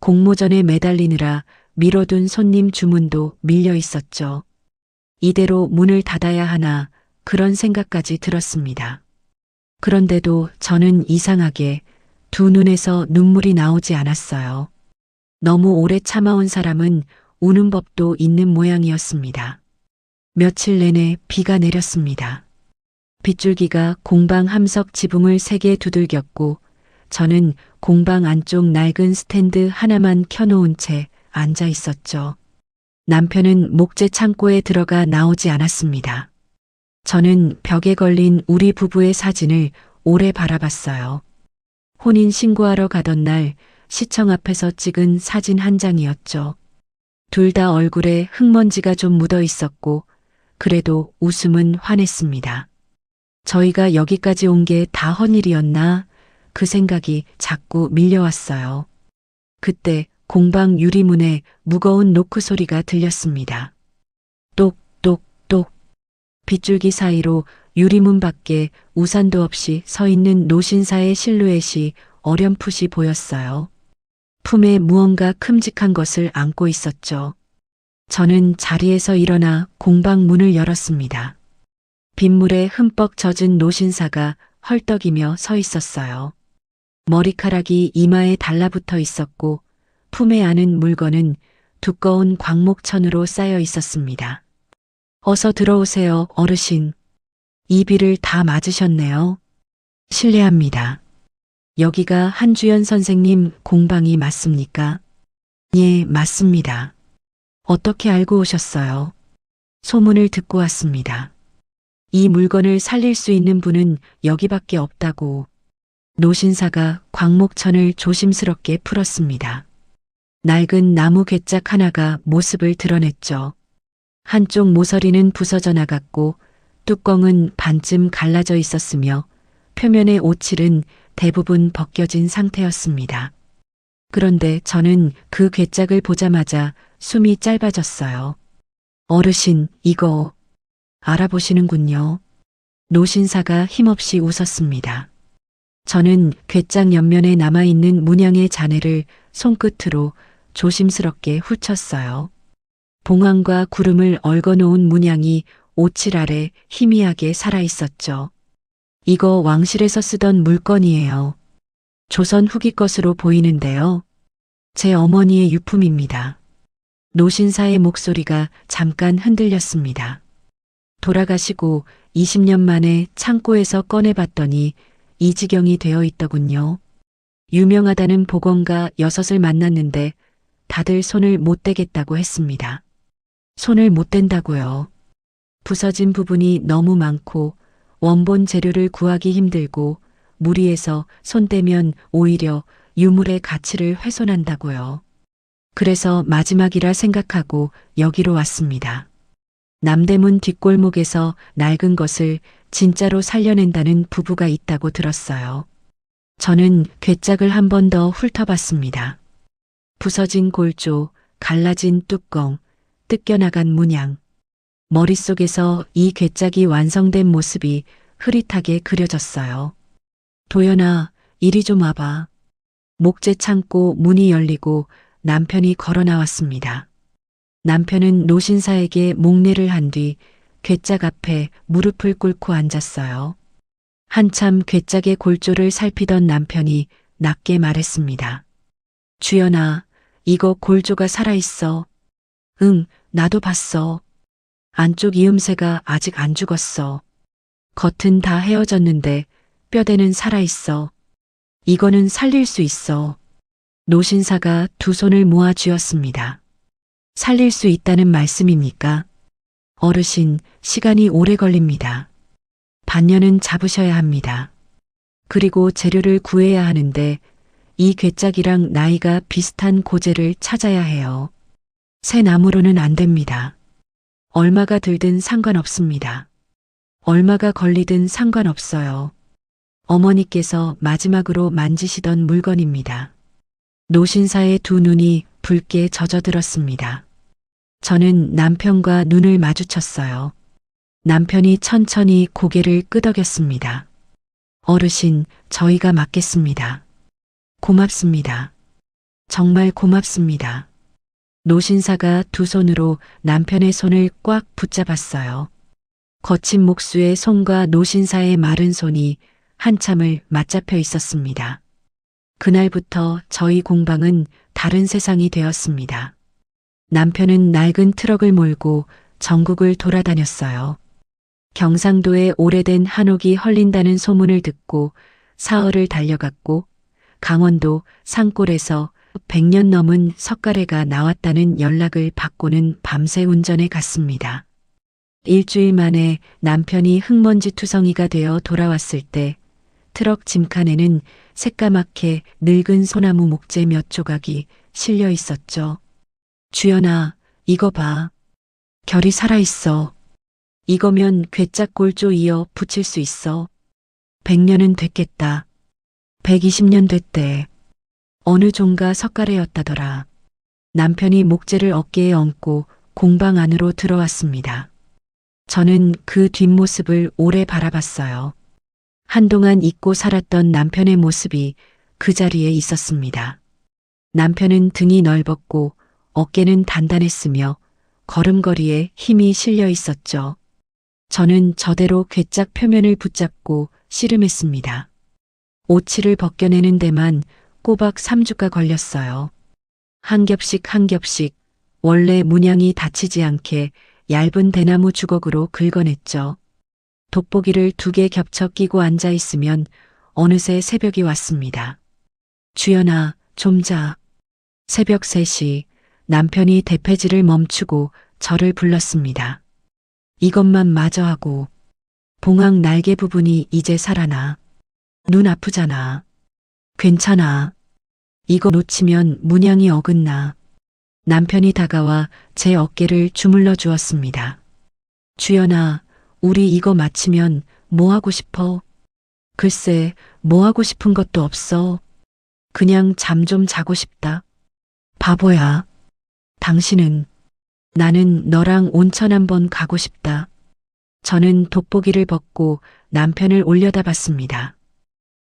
공모전에 매달리느라 미뤄둔 손님 주문도 밀려 있었죠. 이대로 문을 닫아야 하나 그런 생각까지 들었습니다. 그런데도 저는 이상하게 2 눈에서 눈물이 나오지 않았어요. 너무 오래 참아온 사람은 우는 법도 있는 모양이었습니다. 며칠 내내 비가 내렸습니다. 빗줄기가 공방 함석 지붕을 세게 두들겼고 저는 공방 안쪽 낡은 스탠드 하나만 켜놓은 채 앉아 있었죠. 남편은 목재 창고에 들어가 나오지 않았습니다. 저는 벽에 걸린 우리 부부의 사진을 오래 바라봤어요. 혼인 신고하러 가던 날 시청 앞에서 찍은 사진 한 장이었죠. 둘 다 얼굴에 흙먼지가 좀 묻어 있었고 그래도 웃음은 환했습니다. 저희가 여기까지 온 게 다 헛일이었나? 그 생각이 자꾸 밀려왔어요. 그때 공방 유리문에 무거운 노크 소리가 들렸습니다. 똑똑똑. 빗줄기 사이로 유리문 밖에 우산도 없이 서 있는 노신사의 실루엣이 어렴풋이 보였어요. 품에 무언가 큼직한 것을 안고 있었죠. 저는 자리에서 일어나 공방 문을 열었습니다. 빗물에 흠뻑 젖은 노신사가 헐떡이며 서 있었어요. 머리카락이 이마에 달라붙어 있었고 품에 안은 물건은 두꺼운 광목천으로 쌓여 있었습니다. 어서 들어오세요, 어르신. 이 비를 다 맞으셨네요. 실례합니다. 여기가 한주연 선생님 공방이 맞습니까? 예, 맞습니다. 어떻게 알고 오셨어요? 소문을 듣고 왔습니다. 이 물건을 살릴 수 있는 분은 여기밖에 없다고. 노신사가 광목천을 조심스럽게 풀었습니다. 낡은 나무 괴짝 하나가 모습을 드러냈죠. 한쪽 모서리는 부서져 나갔고 뚜껑은 반쯤 갈라져 있었으며 표면의 오칠은 대부분 벗겨진 상태였습니다. 그런데 저는 그 괴짝을 보자마자 숨이 짧아졌어요. 어르신, 이거 알아보시는군요. 노신사가 힘없이 웃었습니다. 저는 괴짝 옆면에 남아있는 문양의 잔해를 손끝으로 조심스럽게 훑었어요. 봉황과 구름을 얽어놓은 문양이 오칠 아래 희미하게 살아있었죠. 이거 왕실에서 쓰던 물건이에요. 조선 후기 것으로 보이는데요. 제 어머니의 유품입니다. 노신사의 목소리가 잠깐 흔들렸습니다. 돌아가시고 20년 만에 창고에서 꺼내봤더니 이 지경이 되어 있더군요. 유명하다는 보건가 6을 만났는데 다들 손을 못 대겠다고 했습니다. 손을 못 댄다고요. 부서진 부분이 너무 많고 원본 재료를 구하기 힘들고 무리해서 손대면 오히려 유물의 가치를 훼손한다고요. 그래서 마지막이라 생각하고 여기로 왔습니다. 남대문 뒷골목에서 낡은 것을 진짜로 살려낸다는 부부가 있다고 들었어요. 저는 괴짝을 한 번 더 훑어봤습니다. 부서진 골조, 갈라진 뚜껑, 뜯겨나간 문양. 머릿속에서 이 괴짝이 완성된 모습이 흐릿하게 그려졌어요. 도연아, 이리 좀 와봐. 목재 창고 문이 열리고 남편이 걸어 나왔습니다. 남편은 노신사에게 목례를 한 뒤 괴짝 앞에 무릎을 꿇고 앉았어요. 한참 괴짝의 골조를 살피던 남편이 낮게 말했습니다. 주연아, 이거 골조가 살아있어. 응, 나도 봤어. 안쪽 이음새가 아직 안 죽었어. 겉은 다 헤어졌는데 뼈대는 살아있어. 이거는 살릴 수 있어. 노신사가 두 손을 모아 쥐었습니다. 살릴 수 있다는 말씀입니까? 어르신, 시간이 오래 걸립니다. 반년은 잡으셔야 합니다. 그리고 재료를 구해야 하는데 이 괴짝이랑 나이가 비슷한 고재를 찾아야 해요. 새 나무로는 안 됩니다. 얼마가 들든 상관없습니다. 얼마가 걸리든 상관없어요. 어머니께서 마지막으로 만지시던 물건입니다. 노신사의 두 눈이 붉게 젖어들었습니다. 저는 남편과 눈을 마주쳤어요. 남편이 천천히 고개를 끄덕였습니다. 어르신, 저희가 맡겠습니다. 고맙습니다. 정말 고맙습니다. 노신사가 두 손으로 남편의 손을 꽉 붙잡았어요. 거친 목수의 손과 노신사의 마른 손이 한참을 맞잡혀 있었습니다. 그날부터 저희 공방은 다른 세상이 되었습니다. 남편은 낡은 트럭을 몰고 전국을 돌아다녔어요. 경상도에 오래된 한옥이 헐린다는 소문을 듣고 사흘을 달려갔고 강원도 산골에서 100년 넘은 석가래가 나왔다는 연락을 받고는 밤새 운전해 갔습니다. 일주일 만에 남편이 흙먼지 투성이가 되어 돌아왔을 때 트럭 짐칸에는 새까맣게 늙은 소나무 목재 몇 조각이 실려 있었죠. 주연아, 이거 봐. 결이 살아있어. 이거면 괴짝 골조 이어 붙일 수 있어. 100년은 됐겠다. 120년 됐대. 어느 종가 석가래였다더라. 남편이 목재를 어깨에 얹고 공방 안으로 들어왔습니다. 저는 그 뒷모습을 오래 바라봤어요. 한동안 잊고 살았던 남편의 모습이 그 자리에 있었습니다. 남편은 등이 넓었고 어깨는 단단했으며 걸음걸이에 힘이 실려 있었죠. 저는 저대로 괴짝 표면을 붙잡고 씨름했습니다. 오칠을 벗겨내는 데만 꼬박 3주가 걸렸어요. 한 겹씩 한 겹씩 원래 문양이 다치지 않게 얇은 대나무 주걱으로 긁어냈죠. 돋보기를 2개 겹쳐 끼고 앉아 있으면 어느새 새벽이 왔습니다. 주연아, 좀 자. 새벽 3시 남편이 대패질을 멈추고 저를 불렀습니다. 이것만 마저 하고 봉황 날개 부분이 이제 살아나. 눈 아프잖아. 괜찮아. 이거 놓치면 문양이 어긋나. 남편이 다가와 제 어깨를 주물러 주었습니다. 주연아, 우리 이거 마치면 뭐 하고 싶어? 글쎄, 뭐 하고 싶은 것도 없어. 그냥 잠 좀 자고 싶다. 바보야. 당신은? 나는 너랑 온천 한번 가고 싶다. 저는 돋보기를 벗고 남편을 올려다봤습니다.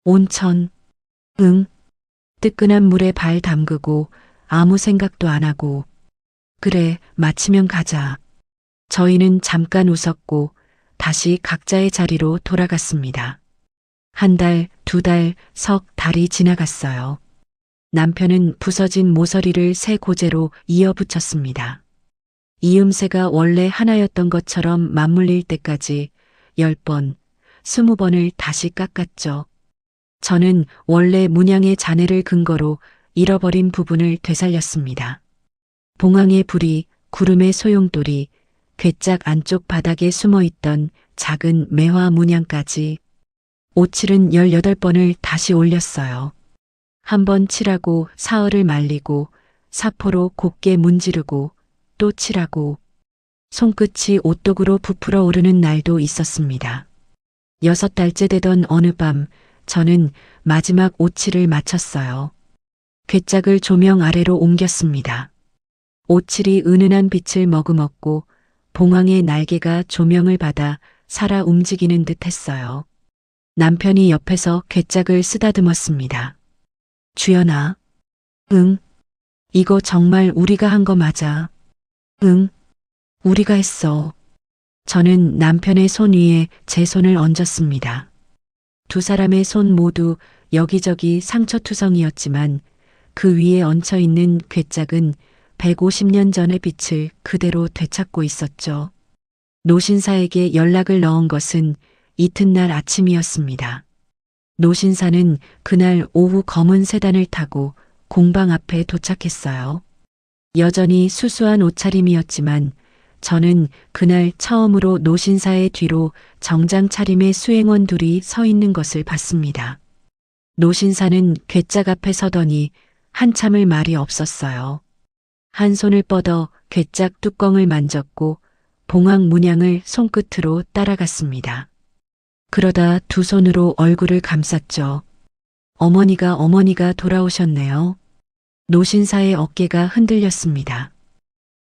온천? 응. 뜨끈한 물에 발 담그고 아무 생각도 안 하고. 그래, 마치면 가자. 저희는 잠깐 웃었고 다시 각자의 자리로 돌아갔습니다. 한 달, 두 달, 석 달이 지나갔어요. 남편은 부서진 모서리를 새 고제로 이어붙였습니다. 이음새가 원래 하나였던 것처럼 맞물릴 때까지 10번, 20번을 다시 깎았죠. 저는 원래 문양의 잔해를 근거로 잃어버린 부분을 되살렸습니다. 봉황의 불이, 구름의 소용돌이, 괴짝 안쪽 바닥에 숨어있던 작은 매화 문양까지 오칠은 18번을 다시 올렸어요. 한 번 칠하고 사흘을 말리고 사포로 곱게 문지르고 또 칠하고 손끝이 오똑으로 부풀어 오르는 날도 있었습니다. 6달째 되던 어느 밤 저는 마지막 오칠을 마쳤어요. 괴짝을 조명 아래로 옮겼습니다. 오칠이 은은한 빛을 머금었고 봉황의 날개가 조명을 받아 살아 움직이는 듯 했어요. 남편이 옆에서 괴짝을 쓰다듬었습니다. 주연아. 응. 이거 정말 우리가 한 거 맞아. 응. 우리가 했어. 저는 남편의 손 위에 제 손을 얹었습니다. 두 사람의 손 모두 여기저기 상처투성이었지만 그 위에 얹혀 있는 괴짝은 150년 전의 빛을 그대로 되찾고 있었죠. 노신사에게 연락을 넣은 것은 이튿날 아침이었습니다. 노신사는 그날 오후 검은 세단을 타고 공방 앞에 도착했어요. 여전히 수수한 옷차림이었지만 저는 그날 처음으로 노신사의 뒤로 정장 차림의 수행원 둘이 서 있는 것을 봤습니다. 노신사는 괴짝 앞에 서더니 한참을 말이 없었어요. 한 손을 뻗어 괴짝 뚜껑을 만졌고 봉황 문양을 손끝으로 따라갔습니다. 그러다 두 손으로 얼굴을 감쌌죠. 어머니가 돌아오셨네요. 노신사의 어깨가 흔들렸습니다.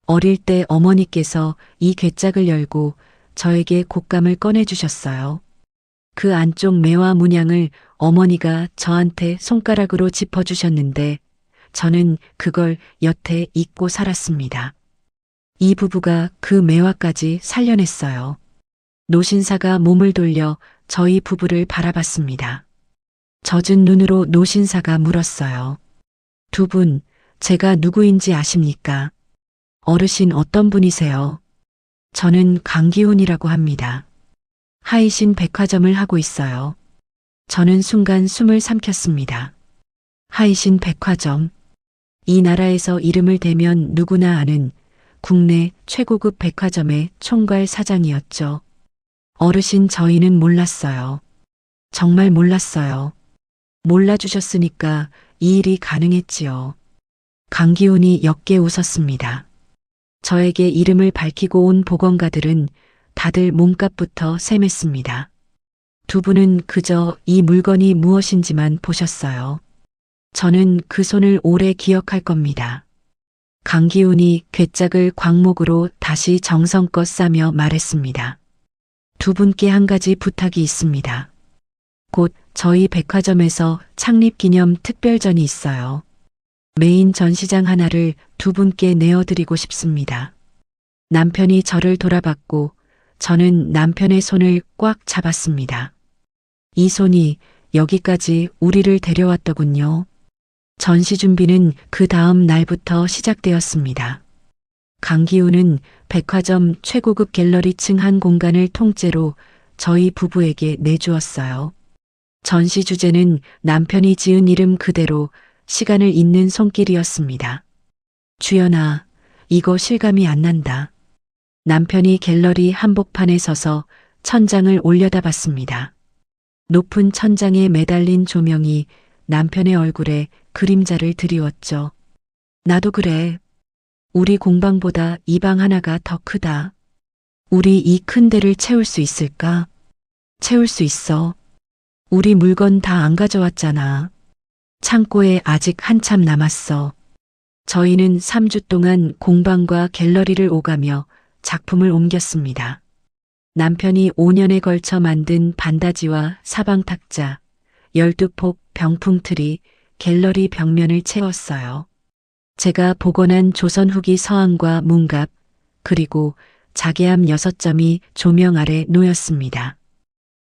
어릴 때 어머니께서 이 괴짝을 열고 저에게 곶감을 꺼내주셨어요. 그 안쪽 매화 문양을 어머니가 저한테 손가락으로 짚어주셨는데 저는 그걸 여태 잊고 살았습니다. 이 부부가 그 매화까지 살려냈어요. 노신사가 몸을 돌려 저희 부부를 바라봤습니다. 젖은 눈으로 노신사가 물었어요. 두 분, 제가 누구인지 아십니까? 어르신 어떤 분이세요? 저는 강기훈이라고 합니다. 하이신 백화점을 하고 있어요. 저는 순간 숨을 삼켰습니다. 하이신 백화점. 이 나라에서 이름을 대면 누구나 아는 국내 최고급 백화점의 총괄 사장이었죠. 어르신 저희는 몰랐어요. 정말 몰랐어요. 몰라주셨으니까 이 일이 가능했지요. 강기훈이 옅게 웃었습니다. 저에게 이름을 밝히고 온 보건가들은 다들 몸값부터 셈했습니다. 두 분은 그저 이 물건이 무엇인지만 보셨어요. 저는 그 손을 오래 기억할 겁니다. 강기훈이 괴짝을 광목으로 다시 정성껏 싸며 말했습니다. 두 분께 한 가지 부탁이 있습니다. 곧 저희 백화점에서 창립기념 특별전이 있어요. 메인 전시장 하나를 두 분께 내어드리고 싶습니다. 남편이 저를 돌아봤고 저는 남편의 손을 꽉 잡았습니다. 이 손이 여기까지 우리를 데려왔더군요. 전시 준비는 그 다음 날부터 시작되었습니다. 강기훈은 백화점 최고급 갤러리층 한 공간을 통째로 저희 부부에게 내주었어요. 전시 주제는 남편이 지은 이름 그대로 시간을 잇는 손길이었습니다. 주연아, 이거 실감이 안 난다. 남편이 갤러리 한복판에 서서 천장을 올려다봤습니다. 높은 천장에 매달린 조명이 남편의 얼굴에 그림자를 드리웠죠. 나도 그래. 우리 공방보다 이 방 하나가 더 크다. 우리 이 큰 데를 채울 수 있을까? 채울 수 있어. 우리 물건 다 안 가져왔잖아. 창고에 아직 한참 남았어. 저희는 3주 동안 공방과 갤러리를 오가며 작품을 옮겼습니다. 남편이 5년에 걸쳐 만든 반다지와 사방탁자, 12폭 병풍틀이 갤러리 벽면을 채웠어요. 제가 복원한 조선 후기 서항과 문갑, 그리고 자개암 6점이 조명 아래 놓였습니다.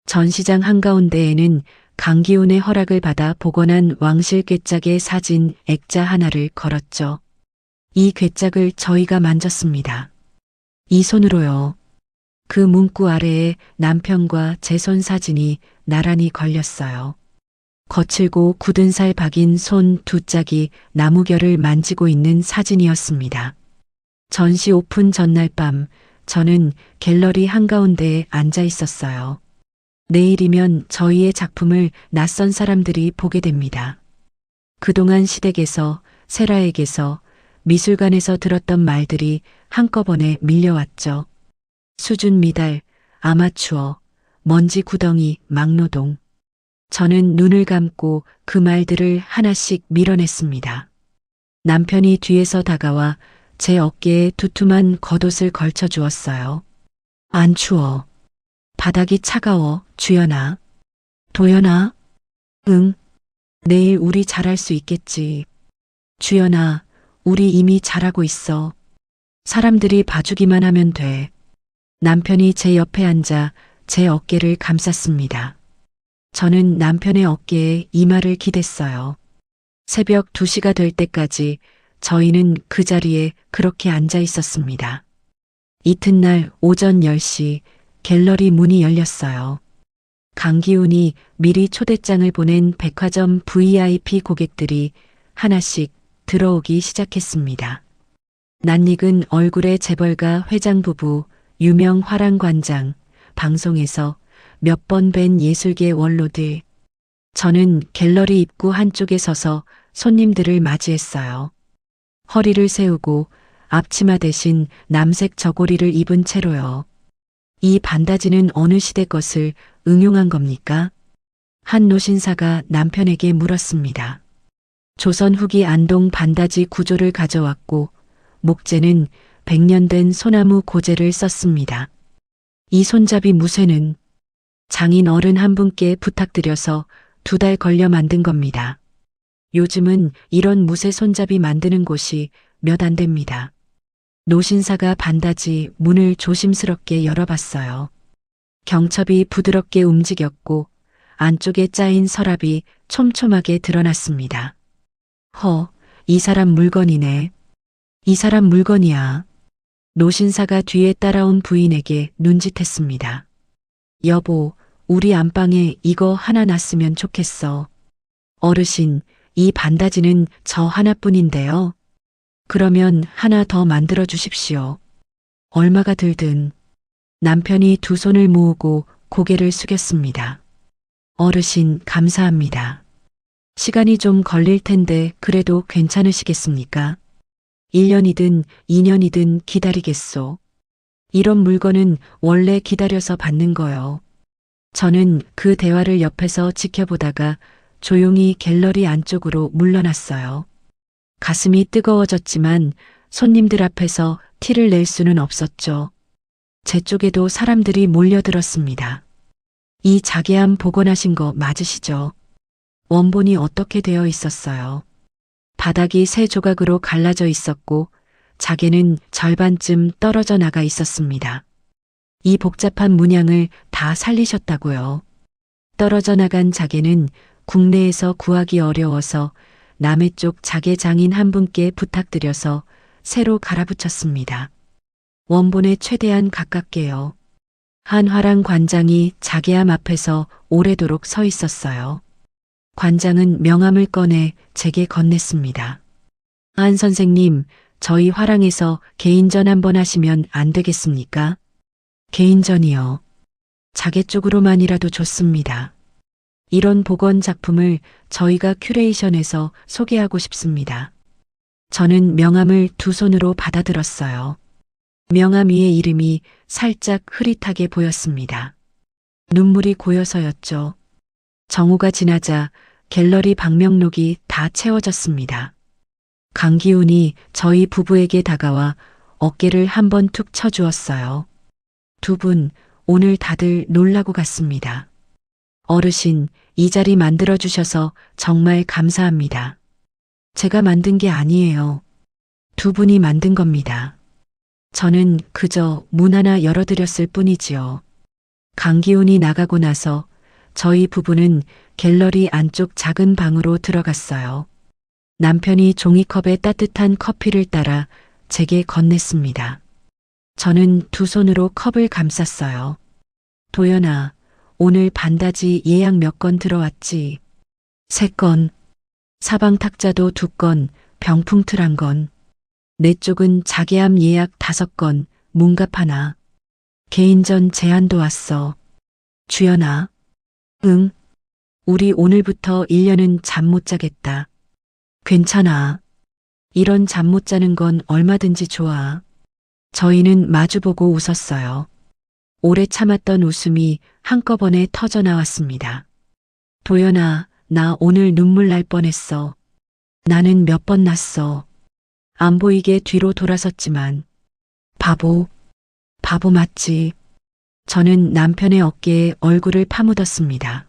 전시장 한가운데에는 강기훈의 허락을 받아 복원한 왕실 괴짝의 사진 액자 하나를 걸었죠. 이 괴짝을 저희가 만졌습니다. 이 손으로요. 그 문구 아래에 남편과 제 손 사진이 나란히 걸렸어요. 거칠고 굳은 살 박인 손 두 짝이 나무결을 만지고 있는 사진이었습니다. 전시 오픈 전날 밤 저는 갤러리 한가운데에 앉아 있었어요. 내일이면 저희의 작품을 낯선 사람들이 보게 됩니다. 그동안 시댁에서, 세라에게서, 미술관에서 들었던 말들이 한꺼번에 밀려왔죠. 수준 미달, 아마추어, 먼지 구덩이, 막노동. 저는 눈을 감고 그 말들을 하나씩 밀어냈습니다. 남편이 뒤에서 다가와 제 어깨에 두툼한 겉옷을 걸쳐 주었어요. 안 추워. 바닥이 차가워, 주연아. 도연아? 응. 내일 우리 잘할 수 있겠지. 주연아, 우리 이미 잘하고 있어. 사람들이 봐주기만 하면 돼. 남편이 제 옆에 앉아 제 어깨를 감쌌습니다. 저는 남편의 어깨에 이마를 기댔어요. 새벽 2시가 될 때까지 저희는 그 자리에 그렇게 앉아 있었습니다. 이튿날 오전 10시 갤러리 문이 열렸어요. 강기훈이 미리 초대장을 보낸 백화점 VIP 고객들이 하나씩 들어오기 시작했습니다. 낯익은 얼굴의 재벌가 회장 부부, 유명 화랑관장, 방송에서 몇 번 뵌 예술계 원로들. 저는 갤러리 입구 한쪽에 서서 손님들을 맞이했어요. 허리를 세우고 앞치마 대신 남색 저고리를 입은 채로요. 이 반다지는 어느 시대 것을 응용한 겁니까? 한 노신사가 남편에게 물었습니다. 조선 후기 안동 반다지 구조를 가져왔고 목재는 100년 된 소나무 고재를 썼습니다. 이 손잡이 무쇠는 장인 어른 한 분께 부탁드려서 2달 걸려 만든 겁니다. 요즘은 이런 무쇠 손잡이 만드는 곳이 몇 안 됩니다. 노신사가 반다지 문을 조심스럽게 열어봤어요. 경첩이 부드럽게 움직였고 안쪽에 짜인 서랍이 촘촘하게 드러났습니다. 이 사람 물건이네. 이 사람 물건이야. 노신사가 뒤에 따라온 부인에게 눈짓했습니다. 여보, 우리 안방에 이거 하나 놨으면 좋겠어. 어르신, 이 반다지는 저 하나뿐인데요. 그러면 하나 더 만들어 주십시오. 얼마가 들든. 남편이 두 손을 모으고 고개를 숙였습니다. 어르신, 감사합니다. 시간이 좀 걸릴 텐데 그래도 괜찮으시겠습니까? 1년이든 2년이든 기다리겠소. 이런 물건은 원래 기다려서 받는 거요. 저는 그 대화를 옆에서 지켜보다가 조용히 갤러리 안쪽으로 물러났어요. 가슴이 뜨거워졌지만 손님들 앞에서 티를 낼 수는 없었죠. 제 쪽에도 사람들이 몰려들었습니다. 이 자개암 복원하신 거 맞으시죠? 원본이 어떻게 되어 있었어요? 바닥이 세 조각으로 갈라져 있었고 자개는 절반쯤 떨어져 나가 있었습니다. 이 복잡한 문양을 다 살리셨다고요. 떨어져 나간 자개는 국내에서 구하기 어려워서 남해 쪽 자개 장인 한 분께 부탁드려서 새로 갈아붙였습니다. 원본에 최대한 가깝게요. 한 화랑 관장이 자개암 앞에서 오래도록 서 있었어요. 관장은 명함을 꺼내 제게 건넸습니다. 한 선생님, 저희 화랑에서 개인전 한번 하시면 안 되겠습니까? 개인전이요. 자개 쪽으로만이라도 좋습니다. 이런 복원 작품을 저희가 큐레이션에서 소개하고 싶습니다. 저는 명함을 두 손으로 받아들었어요. 명함 위의 이름이 살짝 흐릿하게 보였습니다. 눈물이 고여서였죠. 정오가 지나자 갤러리 방명록이 다 채워졌습니다. 강기훈이 저희 부부에게 다가와 어깨를 한번 툭 쳐주었어요. 두 분, 오늘 다들 놀라고 갔습니다. 어르신, 이 자리 만들어주셔서 정말 감사합니다. 제가 만든 게 아니에요. 두 분이 만든 겁니다. 저는 그저 문 하나 열어드렸을 뿐이지요. 강기훈이 나가고 나서 저희 부부는 갤러리 안쪽 작은 방으로 들어갔어요. 남편이 종이컵에 따뜻한 커피를 따라 제게 건넸습니다. 저는 두 손으로 컵을 감쌌어요. 도연아, 오늘 반다지 예약 몇 건 들어왔지? 3건. 사방 탁자도 2건, 병풍틀 1건. 내 쪽은 자개암 예약 5건, 문갑 하나. 개인전 제안도 왔어. 주연아. 응. 우리 오늘부터 1년은 잠 못 자겠다. 괜찮아. 이런 잠 못 자는 건 얼마든지 좋아. 저희는 마주보고 웃었어요. 오래 참았던 웃음이 한꺼번에 터져 나왔습니다. 도연아, 나 오늘 눈물 날 뻔했어. 나는 몇 번 났어. 안 보이게 뒤로 돌아섰지만. 바보 맞지. 저는 남편의 어깨에 얼굴을 파묻었습니다.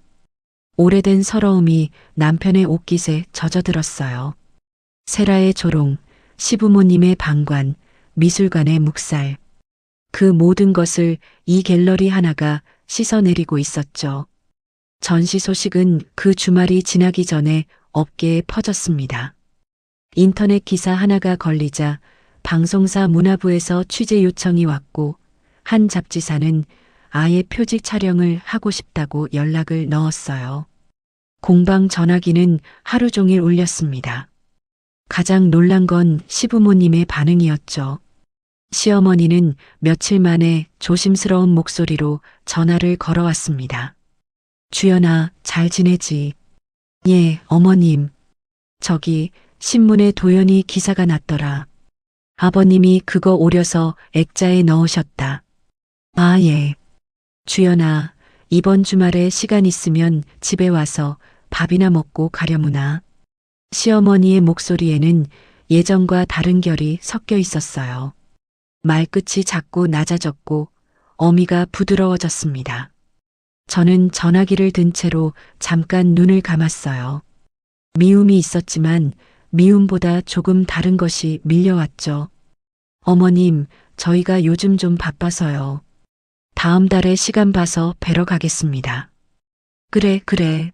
오래된 서러움이 남편의 옷깃에 젖어들었어요. 세라의 조롱, 시부모님의 방관, 미술관의 묵살. 그 모든 것을 이 갤러리 하나가 씻어내리고 있었죠. 전시 소식은 그 주말이 지나기 전에 업계에 퍼졌습니다. 인터넷 기사 하나가 걸리자 방송사 문화부에서 취재 요청이 왔고 한 잡지사는 아예 표직 촬영을 하고 싶다고 연락을 넣었어요. 공방 전화기는 하루 종일 울렸습니다. 가장 놀란 건 시부모님의 반응이었죠. 시어머니는 며칠 만에 조심스러운 목소리로 전화를 걸어왔습니다. 주연아, 잘 지내지? 예, 어머님. 저기 신문에 도연이 기사가 났더라. 아버님이 그거 오려서 액자에 넣으셨다. 아, 예. 주연아, 이번 주말에 시간 있으면 집에 와서 밥이나 먹고 가려무나. 시어머니의 목소리에는 예전과 다른 결이 섞여 있었어요. 말끝이 작고 낮아졌고 어미가 부드러워졌습니다. 저는 전화기를 든 채로 잠깐 눈을 감았어요. 미움이 있었지만 미움보다 조금 다른 것이 밀려왔죠. 어머님, 저희가 요즘 좀 바빠서요. 다음 달에 시간 봐서 뵈러 가겠습니다. 그래.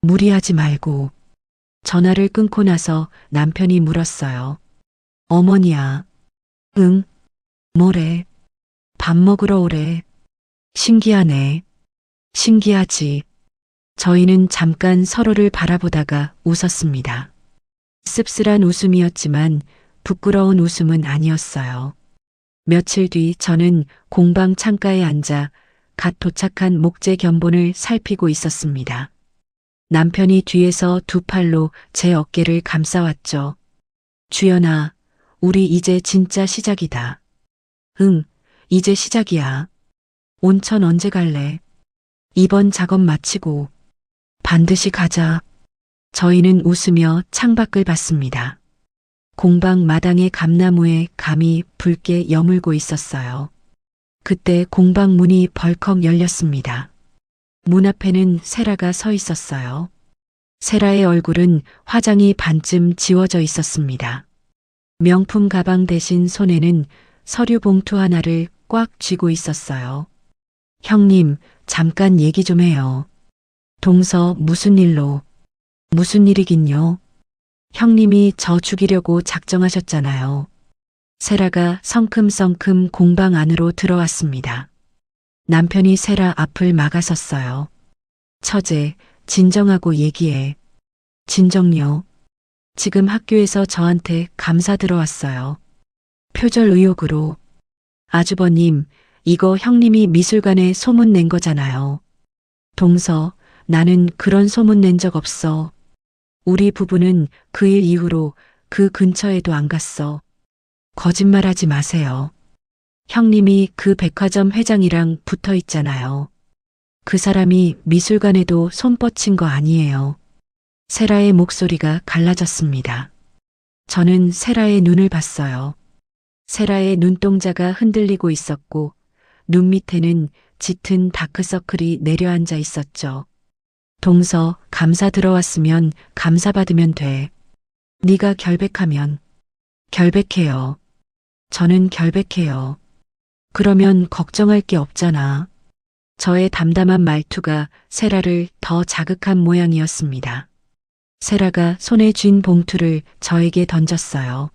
무리하지 말고. 전화를 끊고 나서 남편이 물었어요. 어머니야. 응? 뭐래? 밥 먹으러 오래. 신기하네. 신기하지. 저희는 잠깐 서로를 바라보다가 웃었습니다. 씁쓸한 웃음이었지만 부끄러운 웃음은 아니었어요. 며칠 뒤 저는 공방 창가에 앉아 갓 도착한 목재 견본을 살피고 있었습니다. 남편이 뒤에서 두 팔로 제 어깨를 감싸왔죠. 주연아, 우리 이제 진짜 시작이다. 응, 이제 시작이야. 온천 언제 갈래? 이번 작업 마치고. 반드시 가자. 저희는 웃으며 창밖을 봤습니다. 공방 마당의 감나무에 감이 붉게 여물고 있었어요. 그때 공방 문이 벌컥 열렸습니다. 문 앞에는 세라가 서 있었어요. 세라의 얼굴은 화장이 반쯤 지워져 있었습니다. 명품 가방 대신 손에는 서류 봉투 하나를 꽉 쥐고 있었어요. 형님, 잠깐 얘기 좀 해요. 동서 무슨 일로? 무슨 일이긴요? 형님이 저 죽이려고 작정하셨잖아요. 세라가 성큼성큼 공방 안으로 들어왔습니다. 남편이 세라 앞을 막아섰어요. 처제, 진정하고 얘기해. 진정요. 지금 학교에서 저한테 감사 들어왔어요. 표절 의혹으로. 아주버님, 이거 형님이 미술관에 소문 낸 거잖아요. 동서, 나는 그런 소문 낸 적 없어. 우리 부부는 그 일 이후로 그 근처에도 안 갔어. 거짓말하지 마세요. 형님이 그 백화점 회장이랑 붙어 있잖아요. 그 사람이 미술관에도 손 뻗친 거 아니에요. 세라의 목소리가 갈라졌습니다. 저는 세라의 눈을 봤어요. 세라의 눈동자가 흔들리고 있었고 눈 밑에는 짙은 다크서클이 내려앉아 있었죠. 동서, 감사 들어왔으면 감사받으면 돼. 네가 결백하면 결백해요. 저는 결백해요. 그러면 걱정할 게 없잖아. 저의 담담한 말투가 세라를 더 자극한 모양이었습니다. 세라가 손에 쥔 봉투를 저에게 던졌어요.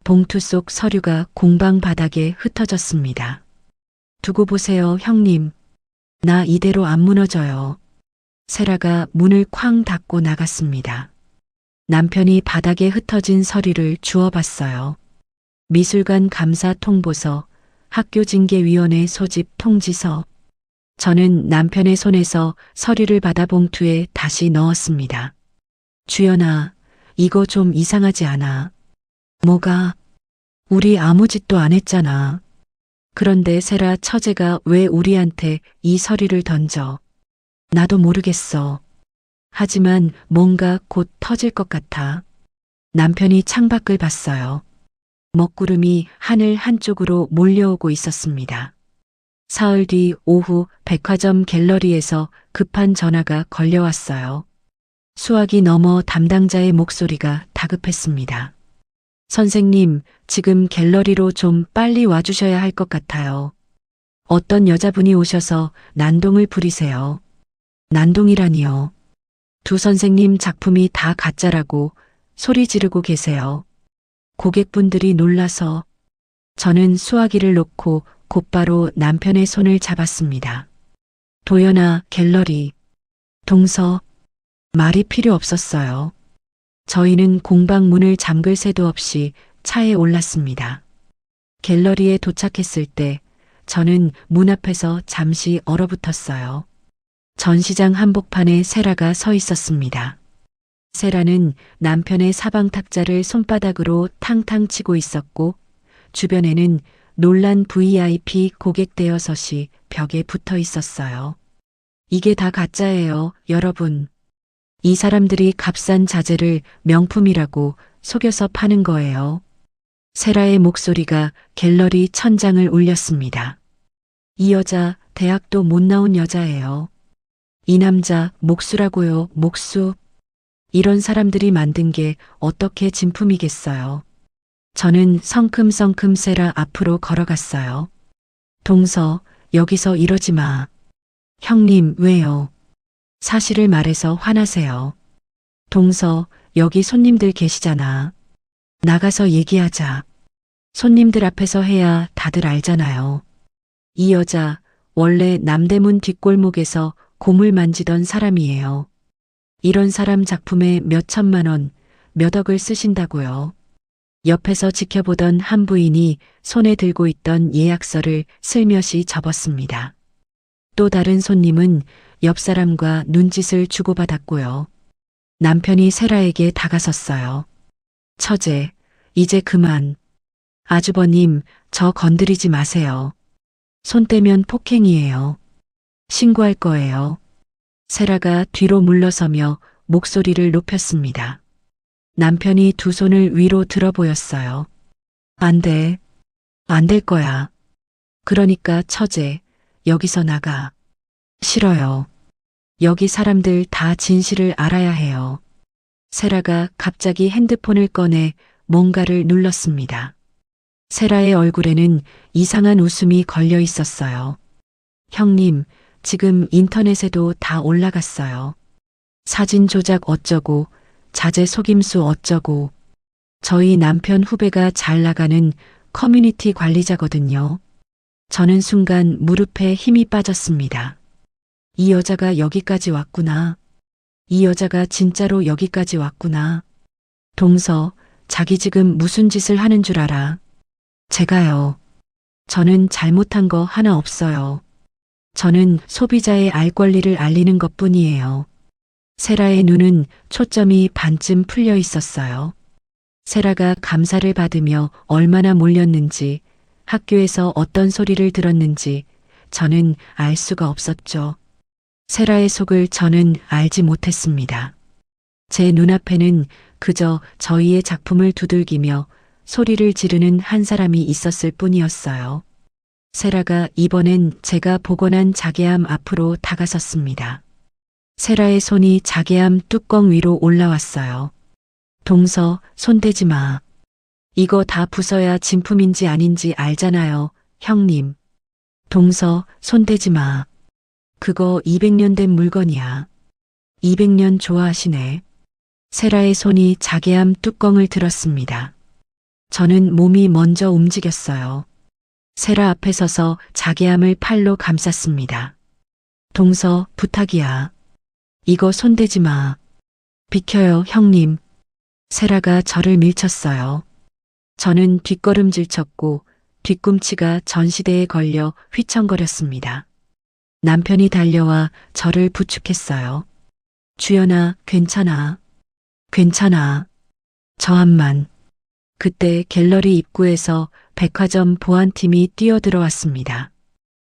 봉투 속 서류가 공방 바닥에 흩어졌습니다. 두고 보세요, 형님. 나 이대로 안 무너져요. 세라가 문을 쾅 닫고 나갔습니다. 남편이 바닥에 흩어진 서류를 주워봤어요. 미술관 감사 통보서, 학교징계위원회 소집 통지서. 저는 남편의 손에서 서류를 받아 봉투에 다시 넣었습니다. 주연아, 이거 좀 이상하지 않아? 뭐가? 우리 아무 짓도 안 했잖아. 그런데 세라 처제가 왜 우리한테 이 서류를 던져? 나도 모르겠어. 하지만 뭔가 곧 터질 것 같아. 남편이 창밖을 봤어요. 먹구름이 하늘 한쪽으로 몰려오고 있었습니다. 사흘 뒤 오후 백화점 갤러리에서 급한 전화가 걸려왔어요. 수화기 너머 담당자의 목소리가 다급했습니다. 선생님, 지금 갤러리로 좀 빨리 와주셔야 할 것 같아요. 어떤 여자분이 오셔서 난동을 부리세요. 난동이라니요. 두 선생님 작품이 다 가짜라고 소리 지르고 계세요. 고객분들이 놀라서. 저는 수화기를 놓고 곧바로 남편의 손을 잡았습니다. 도연아, 갤러리. 동서. 말이 필요 없었어요. 저희는 공방 문을 잠글 새도 없이 차에 올랐습니다. 갤러리에 도착했을 때 저는 문 앞에서 잠시 얼어붙었어요. 전시장 한복판에 세라가 서 있었습니다. 세라는 남편의 사방 탁자를 손바닥으로 탕탕 치고 있었고 주변에는 놀란 VIP 고객 대여섯이 벽에 붙어 있었어요. 이게 다 가짜예요, 여러분. 이 사람들이 값싼 자재를 명품이라고 속여서 파는 거예요. 세라의 목소리가 갤러리 천장을 울렸습니다. 이 여자 대학도 못 나온 여자예요. 이 남자 목수라고요, 목수. 이런 사람들이 만든 게 어떻게 진품이겠어요. 저는 성큼성큼 세라 앞으로 걸어갔어요. 동서, 여기서 이러지 마. 형님, 왜요? 사실을 말해서 화나세요. 동서, 여기 손님들 계시잖아. 나가서 얘기하자. 손님들 앞에서 해야 다들 알잖아요. 이 여자 원래 남대문 뒷골목에서 고물 만지던 사람이에요. 이런 사람 작품에 몇 천만 원, 몇 억을 쓰신다고요. 옆에서 지켜보던 한 부인이 손에 들고 있던 예약서를 슬며시 접었습니다. 또 다른 손님은 옆 사람과 눈짓을 주고받았고요. 남편이 세라에게 다가섰어요. 처제, 이제 그만. 아주버님, 저 건드리지 마세요. 손 떼면 폭행이에요. 신고할 거예요. 세라가 뒤로 물러서며 목소리를 높였습니다. 남편이 두 손을 위로 들어 보였어요. 안 돼. 안 될 거야. 그러니까 처제, 여기서 나가. 싫어요. 여기 사람들 다 진실을 알아야 해요. 세라가 갑자기 핸드폰을 꺼내 뭔가를 눌렀습니다. 세라의 얼굴에는 이상한 웃음이 걸려 있었어요. 형님, 지금 인터넷에도 다 올라갔어요. 사진 조작 어쩌고, 자재 속임수 어쩌고. 저희 남편 후배가 잘 나가는 커뮤니티 관리자거든요. 저는 순간 무릎에 힘이 빠졌습니다. 이 여자가 여기까지 왔구나. 이 여자가 진짜로 여기까지 왔구나. 동서, 자기 지금 무슨 짓을 하는 줄 알아? 제가요. 저는 잘못한 거 하나 없어요. 저는 소비자의 알 권리를 알리는 것 뿐이에요. 세라의 눈은 초점이 반쯤 풀려 있었어요. 세라가 감사를 받으며 얼마나 몰렸는지, 학교에서 어떤 소리를 들었는지 저는 알 수가 없었죠. 세라의 속을 저는 알지 못했습니다. 제 눈앞에는 그저 저희의 작품을 두들기며 소리를 지르는 한 사람이 있었을 뿐이었어요. 세라가 이번엔 제가 복원한 자개암 앞으로 다가섰습니다. 세라의 손이 자개암 뚜껑 위로 올라왔어요. 동서, 손대지 마. 이거 다 부숴야 진품인지 아닌지 알잖아요, 형님. 동서, 손대지 마. 그거 200년 된 물건이야. 200년 좋아하시네. 세라의 손이 자개암 뚜껑을 들었습니다. 저는 몸이 먼저 움직였어요. 세라 앞에 서서 자개암을 팔로 감쌌습니다. 동서, 부탁이야. 이거 손대지 마. 비켜요, 형님. 세라가 저를 밀쳤어요. 저는 뒷걸음질 쳤고 뒤꿈치가 전시대에 걸려 휘청거렸습니다. 남편이 달려와 저를 부축했어요. 주연아, 괜찮아. 괜찮아. 저 한만. 그때 갤러리 입구에서 백화점 보안팀이 뛰어들어왔습니다.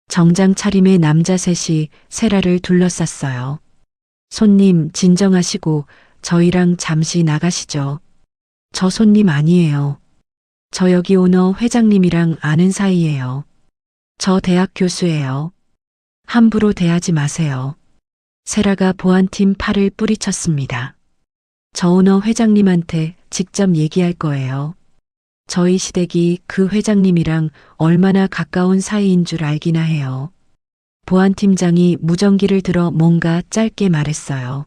정장 차림의 남자 셋이 세라를 둘러쌌어요. 손님, 진정하시고 저희랑 잠시 나가시죠. 저 손님 아니에요. 저 여기 오너 회장님이랑 아는 사이예요. 저 대학 교수예요. 함부로 대하지 마세요. 세라가 보안팀 팔을 뿌리쳤습니다. 저 오너 회장님한테 직접 얘기할 거예요. 저희 시댁이 그 회장님이랑 얼마나 가까운 사이인 줄 알기나 해요. 보안팀장이 무전기를 들어 뭔가 짧게 말했어요.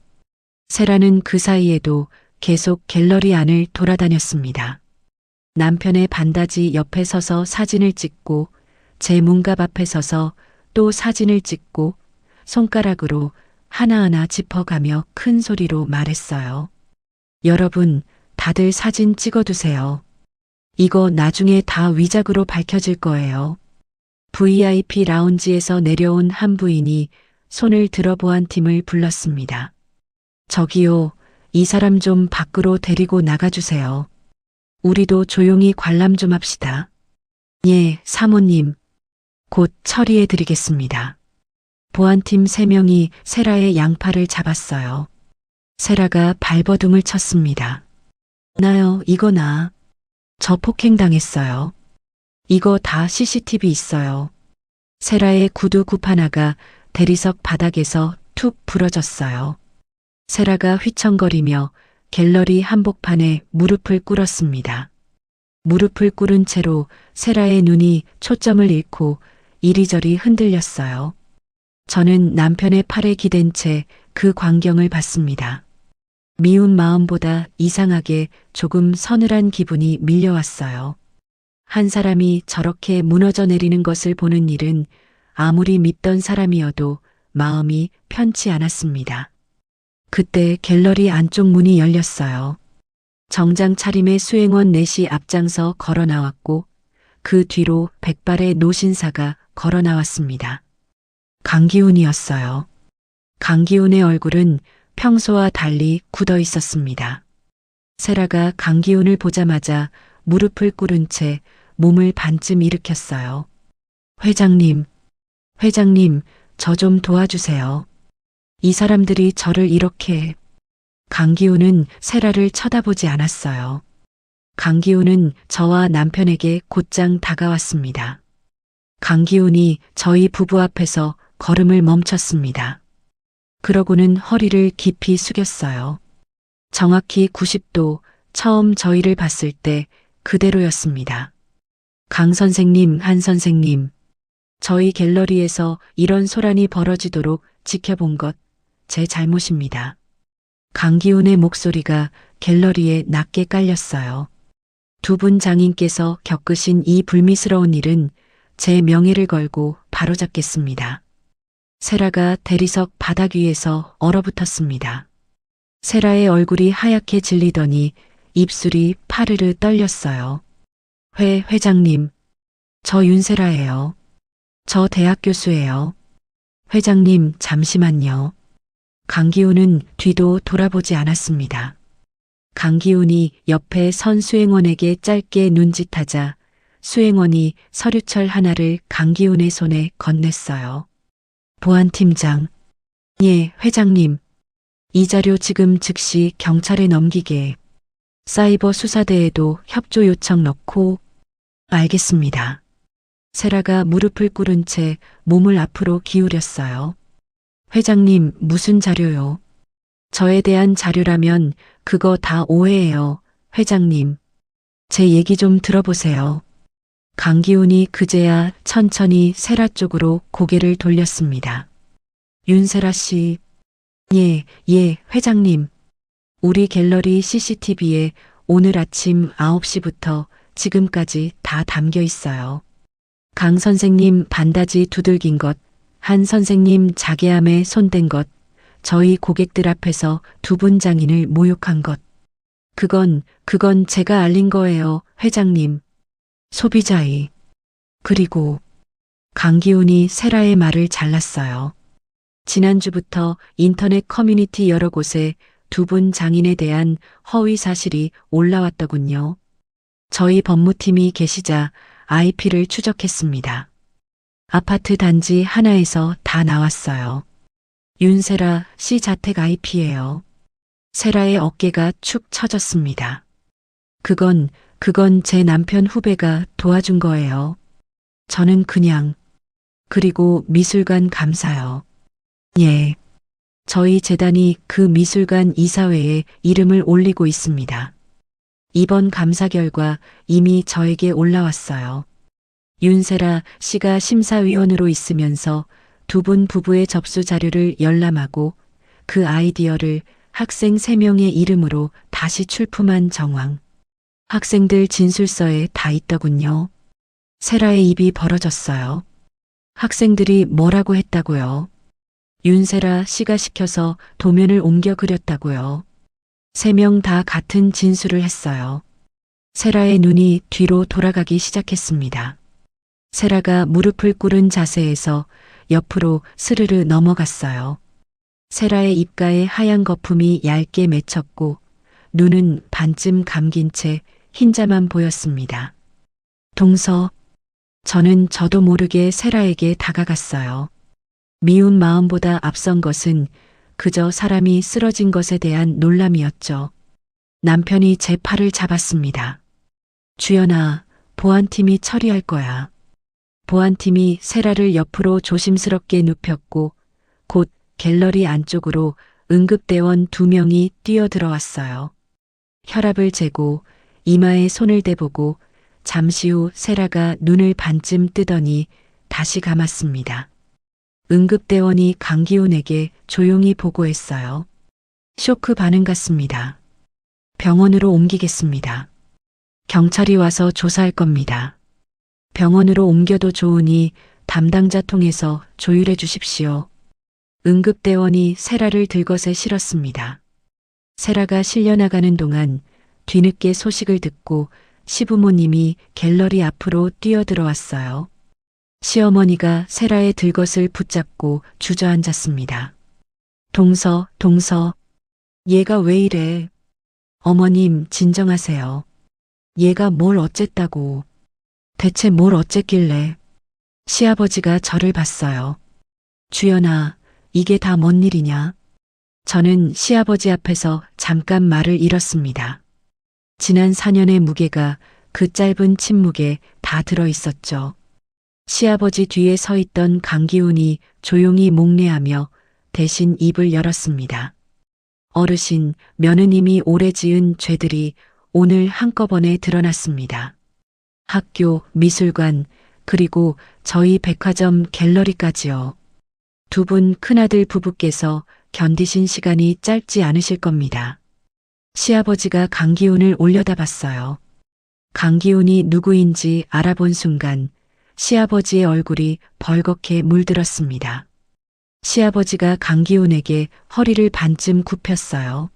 세라는 그 사이에도 계속 갤러리 안을 돌아다녔습니다. 남편의 반다지 옆에 서서 사진을 찍고 제 문갑 앞에 서서 또 사진을 찍고 손가락으로 하나하나 짚어가며 큰 소리로 말했어요. 여러분, 다들 사진 찍어두세요. 이거 나중에 다 위작으로 밝혀질 거예요. VIP 라운지에서 내려온 한 부인이 손을 들어 보안팀을 불렀습니다. 저기요, 이 사람 좀 밖으로 데리고 나가주세요. 우리도 조용히 관람 좀 합시다. 예, 사모님. 곧 처리해 드리겠습니다. 보안팀 3명이 세라의 양팔을 잡았어요. 세라가 발버둥을 쳤습니다. 나요, 이거 나. 저 폭행당했어요. 이거 다 CCTV 있어요. 세라의 구두 굽 하나가 대리석 바닥에서 툭 부러졌어요. 세라가 휘청거리며 갤러리 한복판에 무릎을 꿇었습니다. 무릎을 꿇은 채로 세라의 눈이 초점을 잃고 이리저리 흔들렸어요. 저는 남편의 팔에 기댄 채 그 광경을 봤습니다. 미운 마음보다 이상하게 조금 서늘한 기분이 밀려왔어요. 한 사람이 저렇게 무너져 내리는 것을 보는 일은 아무리 믿던 사람이어도 마음이 편치 않았습니다. 그때 갤러리 안쪽 문이 열렸어요. 정장 차림의 수행원 넷이 앞장서 걸어 나왔고 그 뒤로 백발의 노신사가 걸어 나왔습니다. 강기훈이었어요. 강기훈의 얼굴은 평소와 달리 굳어 있었습니다. 세라가 강기훈을 보자마자 무릎을 꿇은 채 몸을 반쯤 일으켰어요. 회장님, 저 좀 도와주세요. 이 사람들이 저를 이렇게... 강기훈은 세라를 쳐다보지 않았어요. 강기훈은 저와 남편에게 곧장 다가왔습니다. 강기훈이 저희 부부 앞에서 걸음을 멈췄습니다. 그러고는 허리를 깊이 숙였어요. 정확히 90도 처음 저희를 봤을 때 그대로였습니다. 강 선생님, 한 선생님, 저희 갤러리에서 이런 소란이 벌어지도록 지켜본 것 제 잘못입니다. 강기훈의 목소리가 갤러리에 낮게 깔렸어요. 두 분 장인께서 겪으신 이 불미스러운 일은 제 명예를 걸고 바로잡겠습니다. 세라가 대리석 바닥 위에서 얼어붙었습니다. 세라의 얼굴이 하얗게 질리더니 입술이 파르르 떨렸어요. 회장님, 저 윤세라예요. 저 대학 교수예요. 회장님, 잠시만요. 강기훈은 뒤도 돌아보지 않았습니다. 강기훈이 옆에 선 수행원에게 짧게 눈짓하자 수행원이 서류철 하나를 강기훈의 손에 건넸어요. 보안팀장. 예, 회장님. 이 자료 지금 즉시 경찰에 넘기게. 사이버 수사대에도 협조 요청 넣고. 알겠습니다. 세라가 무릎을 꿇은 채 몸을 앞으로 기울였어요. 회장님, 무슨 자료요? 저에 대한 자료라면 그거 다 오해예요, 회장님. 제 얘기 좀 들어보세요. 강기훈이 그제야 천천히 세라 쪽으로 고개를 돌렸습니다. 윤세라 씨. 예, 회장님. 우리 갤러리 CCTV에 오늘 아침 9시부터 지금까지 다 담겨 있어요. 강 선생님 반다지 두들긴 것, 한 선생님 자개함에 손댄 것, 저희 고객들 앞에서 두 분 장인을 모욕한 것. 그건 제가 알린 거예요, 회장님. 소비자의. 그리고 강기훈이 세라의 말을 잘랐어요. 지난주부터 인터넷 커뮤니티 여러 곳에 두 분 장인에 대한 허위 사실이 올라왔더군요. 저희 법무팀이 계시자 IP를 추적했습니다. 아파트 단지 하나에서 다 나왔어요. 윤세라 씨 자택 IP예요. 세라의 어깨가 축 처졌습니다. 그건 제 남편 후배가 도와준 거예요. 저는 그냥. 그리고 미술관 감사요. 예. 저희 재단이 그 미술관 이사회에 이름을 올리고 있습니다. 이번 감사 결과 이미 저에게 올라왔어요. 윤세라 씨가 심사위원으로 있으면서 두 분 부부의 접수 자료를 열람하고 그 아이디어를 학생 3명의 이름으로 다시 출품한 정황. 학생들 진술서에 다 있더군요. 세라의 입이 벌어졌어요. 학생들이 뭐라고 했다고요? 윤세라 씨가 시켜서 도면을 옮겨 그렸다고요. 3명 다 같은 진술을 했어요. 세라의 눈이 뒤로 돌아가기 시작했습니다. 세라가 무릎을 꿇은 자세에서 옆으로 스르르 넘어갔어요. 세라의 입가에 하얀 거품이 얇게 맺혔고 눈은 반쯤 감긴 채 흰자만 보였습니다. 동서. 저도 모르게 세라에게 다가갔어요. 미운 마음보다 앞선 것은 그저 사람이 쓰러진 것에 대한 놀람이었죠. 남편이 제 팔을 잡았습니다. 주연아, 보안팀이 처리할 거야. 보안팀이 세라를 옆으로 조심스럽게 눕혔고 곧 갤러리 안쪽으로 응급대원 2명이 뛰어들어왔어요. 혈압을 재고 이마에 손을 대보고 잠시 후 세라가 눈을 반쯤 뜨더니 다시 감았습니다. 응급대원이 강기훈에게 조용히 보고했어요. 쇼크 반응 같습니다. 병원으로 옮기겠습니다. 경찰이 와서 조사할 겁니다. 병원으로 옮겨도 좋으니 담당자 통해서 조율해 주십시오. 응급대원이 세라를 들것에 실었습니다. 세라가 실려나가는 동안 뒤늦게 소식을 듣고 시부모님이 갤러리 앞으로 뛰어들어왔어요. 시어머니가 세라의 들것을 붙잡고 주저앉았습니다. 동서, 얘가 왜 이래? 어머님, 진정하세요. 얘가 뭘 어쨌다고. 대체 뭘 어쨌길래. 시아버지가 저를 봤어요. 주연아, 이게 다 뭔 일이냐? 저는 시아버지 앞에서 잠깐 말을 잃었습니다. 지난 4년의 무게가 그 짧은 침묵에 다 들어 있었죠. 시아버지 뒤에 서 있던 강기훈이 조용히 목례하며 대신 입을 열었습니다. 어르신, 며느님이 오래 지은 죄들이 오늘 한꺼번에 드러났습니다. 학교, 미술관, 그리고 저희 백화점 갤러리까지요. 두 분 큰아들 부부께서 견디신 시간이 짧지 않으실 겁니다. 시아버지가 강기훈을 올려다봤어요. 강기훈이 누구인지 알아본 순간 시아버지의 얼굴이 벌겋게 물들었습니다. 시아버지가 강기훈에게 허리를 반쯤 굽혔어요.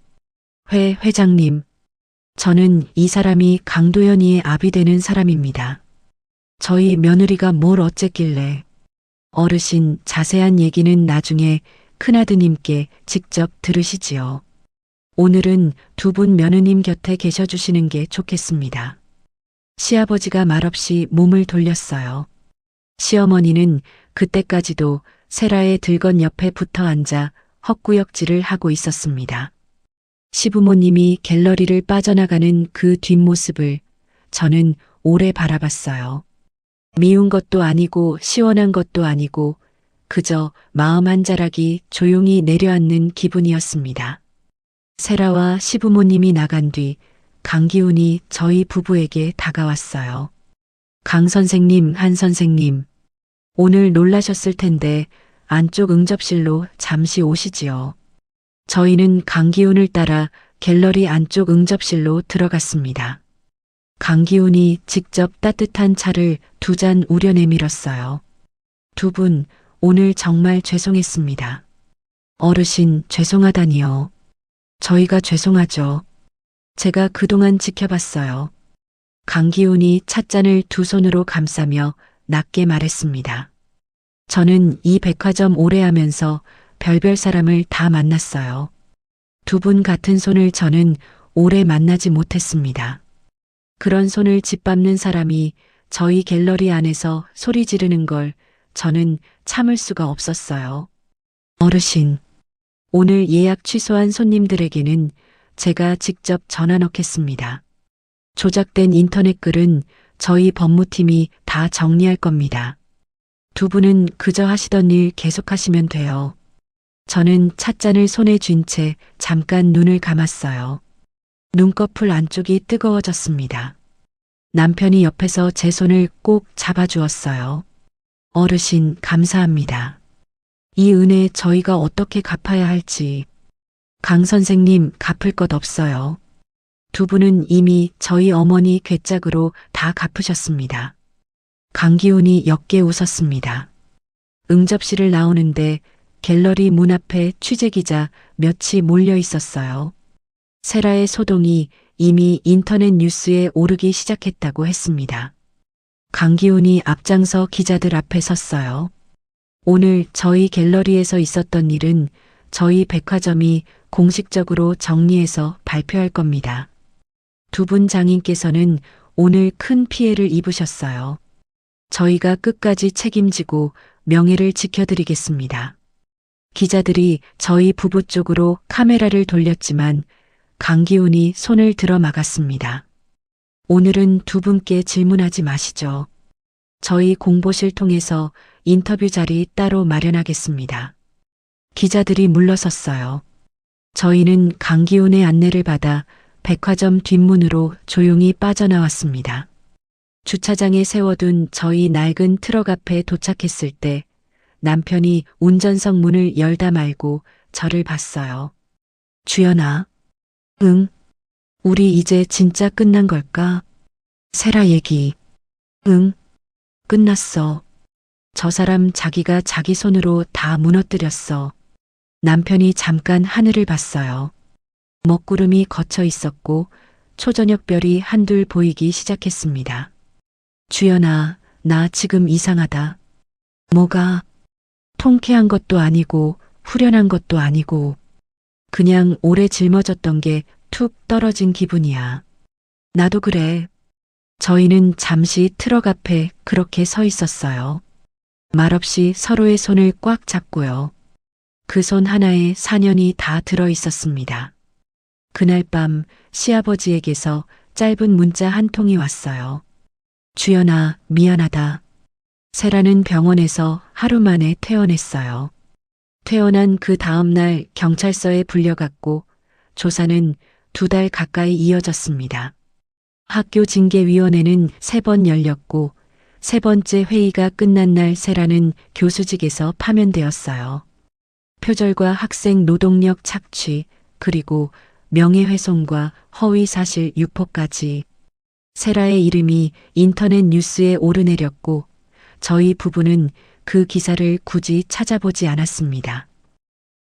회장님, 저는 이 사람이 강도연이의 아비 되는 사람입니다. 저희 며느리가 뭘 어쨌길래. 어르신 자세한 얘기는 나중에 큰아드님께 직접 들으시지요. 오늘은 두 분 며느님 곁에 계셔 주시는 게 좋겠습니다. 시아버지가 말없이 몸을 돌렸어요. 시어머니는 그때까지도 세라의 들건 옆에 붙어 앉아 헛구역질을 하고 있었습니다. 시부모님이 갤러리를 빠져나가는 그 뒷모습을 저는 오래 바라봤어요. 미운 것도 아니고 시원한 것도 아니고 그저 마음 한 자락이 조용히 내려앉는 기분이었습니다. 세라와 시부모님이 나간 뒤 강기훈이 저희 부부에게 다가왔어요. 강 선생님, 한 선생님, 오늘 놀라셨을 텐데 안쪽 응접실로 잠시 오시지요. 저희는 강기훈을 따라 갤러리 안쪽 응접실로 들어갔습니다. 강기훈이 직접 따뜻한 차를 2잔 우려 내밀었어요. 두 분, 오늘 정말 죄송했습니다. 어르신, 죄송하다니요. 저희가 죄송하죠. 제가 그동안 지켜봤어요. 강기훈이 찻잔을 두 손으로 감싸며 낮게 말했습니다. 저는 이 백화점 오래 하면서 별별 사람을 다 만났어요. 두 분 같은 손을 저는 오래 만나지 못했습니다. 그런 손을 짓밟는 사람이 저희 갤러리 안에서 소리 지르는 걸 저는 참을 수가 없었어요. 어르신, 오늘 예약 취소한 손님들에게는 제가 직접 전화 넣겠습니다. 조작된 인터넷 글은 저희 법무팀이 다 정리할 겁니다. 두 분은 그저 하시던 일 계속하시면 돼요. 저는 찻잔을 손에 쥔 채 잠깐 눈을 감았어요. 눈꺼풀 안쪽이 뜨거워졌습니다. 남편이 옆에서 제 손을 꼭 잡아주었어요. 어르신, 감사합니다. 이 은혜 저희가 어떻게 갚아야 할지. 강 선생님, 갚을 것 없어요. 두 분은 이미 저희 어머니 괴짝으로 다 갚으셨습니다. 강기훈이 옅게 웃었습니다. 응접실을 나오는데 갤러리 문 앞에 취재기자 몇이 몰려 있었어요. 세라의 소동이 이미 인터넷 뉴스에 오르기 시작했다고 했습니다. 강기훈이 앞장서 기자들 앞에 섰어요. 오늘 저희 갤러리에서 있었던 일은 저희 백화점이 공식적으로 정리해서 발표할 겁니다. 두 분 장인께서는 오늘 큰 피해를 입으셨어요. 저희가 끝까지 책임지고 명예를 지켜드리겠습니다. 기자들이 저희 부부 쪽으로 카메라를 돌렸지만 강기훈이 손을 들어 막았습니다. 오늘은 두 분께 질문하지 마시죠. 저희 공보실 통해서 인터뷰 자리 따로 마련하겠습니다. 기자들이 물러섰어요. 저희는 강기훈의 안내를 받아 백화점 뒷문으로 조용히 빠져나왔습니다. 주차장에 세워둔 저희 낡은 트럭 앞에 도착했을 때 남편이 운전석 문을 열다 말고 저를 봤어요. 주연아. 응? 우리 이제 진짜 끝난 걸까? 세라 얘기. 응? 끝났어. 저 사람 자기가 자기 손으로 다 무너뜨렸어. 남편이 잠깐 하늘을 봤어요. 먹구름이 걷혀 있었고 초저녁별이 한둘 보이기 시작했습니다. 주연아, 나 지금 이상하다. 뭐가? 통쾌한 것도 아니고 후련한 것도 아니고 그냥 오래 짊어졌던 게 툭 떨어진 기분이야. 나도 그래. 저희는 잠시 트럭 앞에 그렇게 서 있었어요. 말없이 서로의 손을 꽉 잡고요. 그 손 하나에 사년이 다 들어 있었습니다. 그날 밤 시아버지에게서 짧은 문자 한 통이 왔어요. 주연아, 미안하다. 세라는 병원에서 하루 만에 퇴원했어요. 퇴원한 그 다음 날 경찰서에 불려갔고 조사는 2달 가까이 이어졌습니다. 학교 징계위원회는 3번 열렸고 3번째 회의가 끝난 날 세라는 교수직에서 파면되었어요. 표절과 학생 노동력 착취 그리고 명예훼손과 허위사실 유포까지 세라의 이름이 인터넷 뉴스에 오르내렸고 저희 부부는 그 기사를 굳이 찾아보지 않았습니다.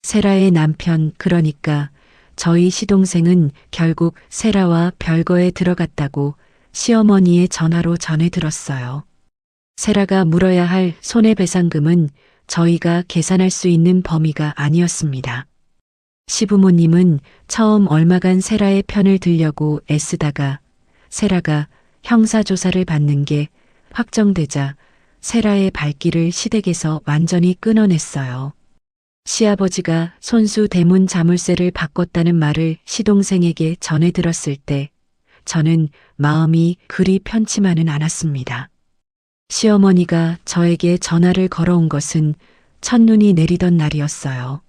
세라의 남편 그러니까 저희 시동생은 결국 세라와 별거에 들어갔다고 시어머니의 전화로 전해 들었어요. 세라가 물어야 할 손해배상금은 저희가 계산할 수 있는 범위가 아니었습니다. 시부모님은 처음 얼마간 세라의 편을 들려고 애쓰다가 세라가 형사조사를 받는 게 확정되자 세라의 발길을 시댁에서 완전히 끊어냈어요. 시아버지가 손수 대문 자물쇠를 바꿨다는 말을 시동생에게 전해 들었을 때 저는 마음이 그리 편치만은 않았습니다. 시어머니가 저에게 전화를 걸어온 것은 첫눈이 내리던 날이었어요.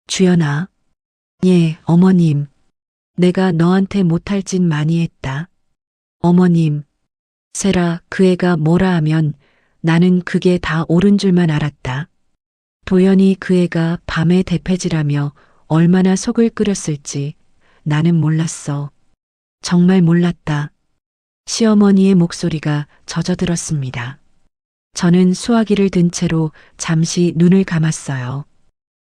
주연아. 예, 어머님. 내가 너한테 못할 짓 많이 했다. 어머님. 세라, 그 애가 뭐라 하면 나는 그게 다 옳은 줄만 알았다. 도연이 그 애가 밤에 대패질하며 얼마나 속을 끓였을지 나는 몰랐어. 정말 몰랐다. 시어머니의 목소리가 젖어들었습니다. 저는 수화기를 든 채로 잠시 눈을 감았어요.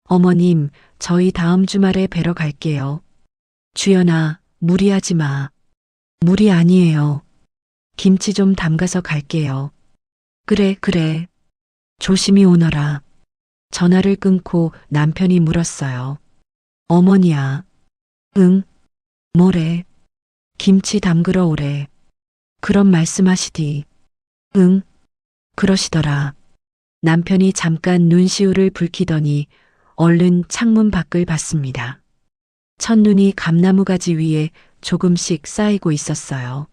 어머님, 저희 다음 주말에 뵈러 갈게요. 주연아, 무리하지 마. 무리 아니에요. 김치 좀 담가서 갈게요. 그래, 그래. 조심히 오너라. 전화를 끊고 남편이 물었어요. 어머니야. 응? 뭐래? 김치 담그러 오래. 그런 말씀하시디. 응? 그러시더라. 남편이 잠깐 눈시울을 붉히더니 얼른 창문 밖을 봤습니다. 첫눈이 감나무 가지 위에 조금씩 쌓이고 있었어요.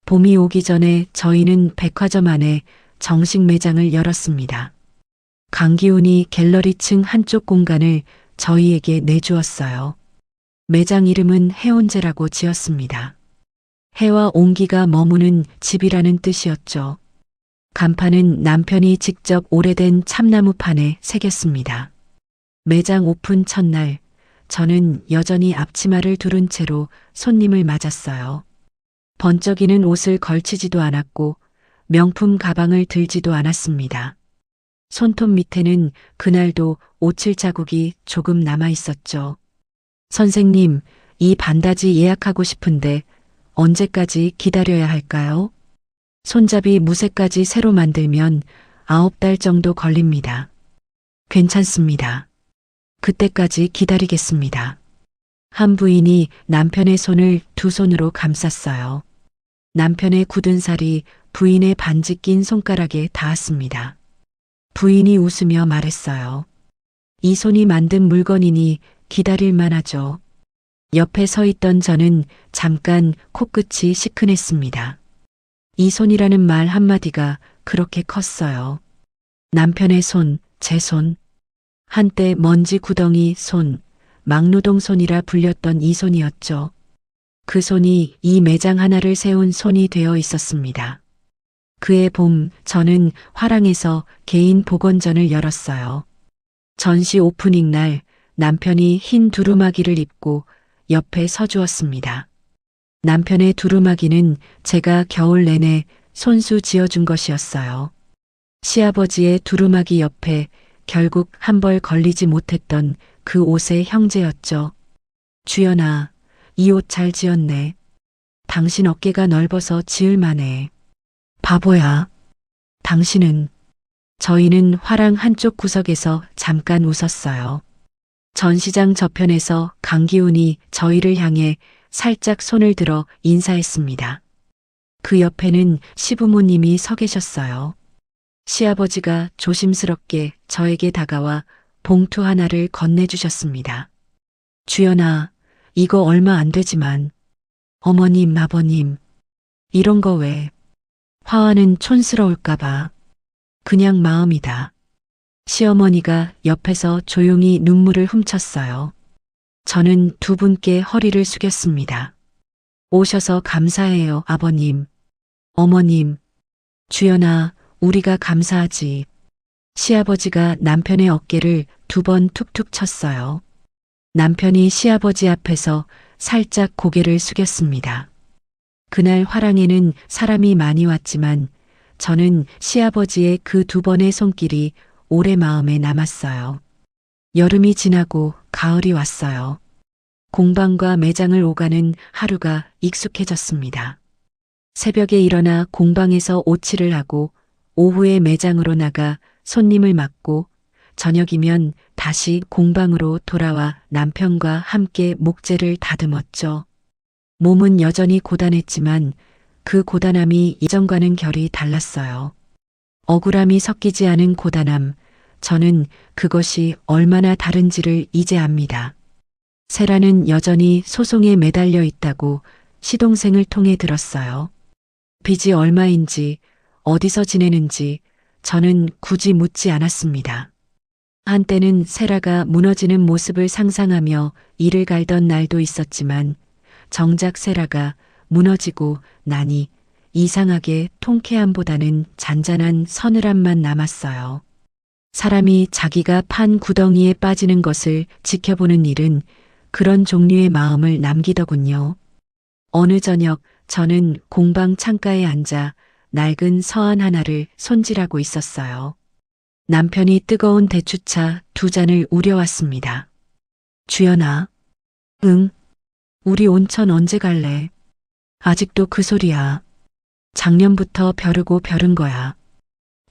봄이 오기 전에 저희는 백화점 안에 정식 매장을 열었습니다. 강기훈이 갤러리층 한쪽 공간을 저희에게 내주었어요. 매장 이름은 해온제라고 지었습니다. 해와 온기가 머무는 집이라는 뜻이었죠. 간판은 남편이 직접 오래된 참나무판에 새겼습니다. 매장 오픈 첫날, 저는 여전히 앞치마를 두른 채로 손님을 맞았어요. 번쩍이는 옷을 걸치지도 않았고 명품 가방을 들지도 않았습니다. 손톱 밑에는 그날도 오칠 자국이 조금 남아 있었죠. 선생님, 이 반다지 예약하고 싶은데 언제까지 기다려야 할까요? 손잡이 무쇠까지 새로 만들면 9달 정도 걸립니다. 괜찮습니다. 그때까지 기다리겠습니다. 한 부인이 남편의 손을 두 손으로 감쌌어요. 남편의 굳은 살이 부인의 반지 낀 손가락에 닿았습니다. 부인이 웃으며 말했어요. 이 손이 만든 물건이니 기다릴 만하죠. 옆에 서 있던 저는 잠깐 코끝이 시큰했습니다. 이 손이라는 말 한마디가 그렇게 컸어요. 남편의 손, 제 손. 한때 먼지 구덩이 손, 막노동 손이라 불렸던 이 손이었죠. 그 손이 이 매장 하나를 세운 손이 되어 있었습니다. 그해 봄, 저는 화랑에서 개인 복원전을 열었어요. 전시 오프닝 날 남편이 흰 두루마기를 입고 옆에 서주었습니다. 남편의 두루마기는 제가 겨울 내내 손수 지어준 것이었어요. 시아버지의 두루마기 옆에 결국 한 벌 걸리지 못했던 그 옷의 형제였죠. 주연아, 이 옷 잘 지었네. 당신 어깨가 넓어서 지을 만해. 바보야. 당신은. 저희는 화랑 한쪽 구석에서 잠깐 웃었어요. 전시장 저편에서 강기훈이 저희를 향해 살짝 손을 들어 인사했습니다. 그 옆에는 시부모님이 서 계셨어요. 시아버지가 조심스럽게 저에게 다가와 봉투 하나를 건네주셨습니다. 주연아, 이거 얼마 안 되지만. 어머님, 아버님, 이런 거 왜? 화환은 촌스러울까봐. 그냥 마음이다. 시어머니가 옆에서 조용히 눈물을 훔쳤어요. 저는 두 분께 허리를 숙였습니다. 오셔서 감사해요, 아버님. 어머님. 주연아, 우리가 감사하지. 시아버지가 남편의 어깨를 두 번 툭툭 쳤어요. 남편이 시아버지 앞에서 살짝 고개를 숙였습니다. 그날 화랑에는 사람이 많이 왔지만 저는 시아버지의 그 두 번의 손길이 오래 마음에 남았어요. 여름이 지나고 가을이 왔어요. 공방과 매장을 오가는 하루가 익숙해졌습니다. 새벽에 일어나 공방에서 오칠을 하고 오후에 매장으로 나가 손님을 맡고 저녁이면 다시 공방으로 돌아와 남편과 함께 목재를 다듬었죠. 몸은 여전히 고단했지만 그 고단함이 이전과는 결이 달랐어요. 억울함이 섞이지 않은 고단함, 저는 그것이 얼마나 다른지를 이제 압니다. 세라는 여전히 소송에 매달려 있다고 시동생을 통해 들었어요. 빚이 얼마인지, 어디서 지내는지 저는 굳이 묻지 않았습니다. 한때는 세라가 무너지는 모습을 상상하며 이를 갈던 날도 있었지만 정작 세라가 무너지고 나니 이상하게 통쾌함보다는 잔잔한 서늘함만 남았어요. 사람이 자기가 판 구덩이에 빠지는 것을 지켜보는 일은 그런 종류의 마음을 남기더군요. 어느 저녁 저는 공방 창가에 앉아 낡은 서한 하나를 손질하고 있었어요. 남편이 뜨거운 대추차 2잔을 우려왔습니다. 주연아. 응. 우리 온천 언제 갈래? 아직도 그 소리야. 작년부터 벼르고 벼른 거야.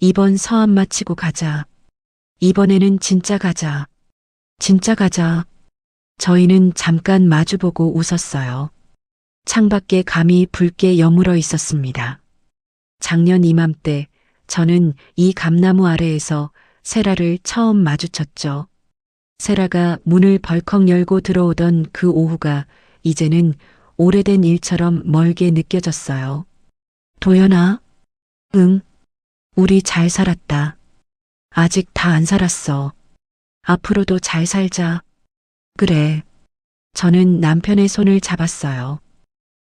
이번 서한 마치고 가자. 이번에는 진짜 가자. 진짜 가자. 저희는 잠깐 마주보고 웃었어요. 창밖에 감이 붉게 여물어 있었습니다. 작년 이맘때 저는 이 감나무 아래에서 세라를 처음 마주쳤죠. 세라가 문을 벌컥 열고 들어오던 그 오후가 이제는 오래된 일처럼 멀게 느껴졌어요. 도연아? 응. 우리 잘 살았다. 아직 다 안 살았어. 앞으로도 잘 살자. 그래. 저는 남편의 손을 잡았어요.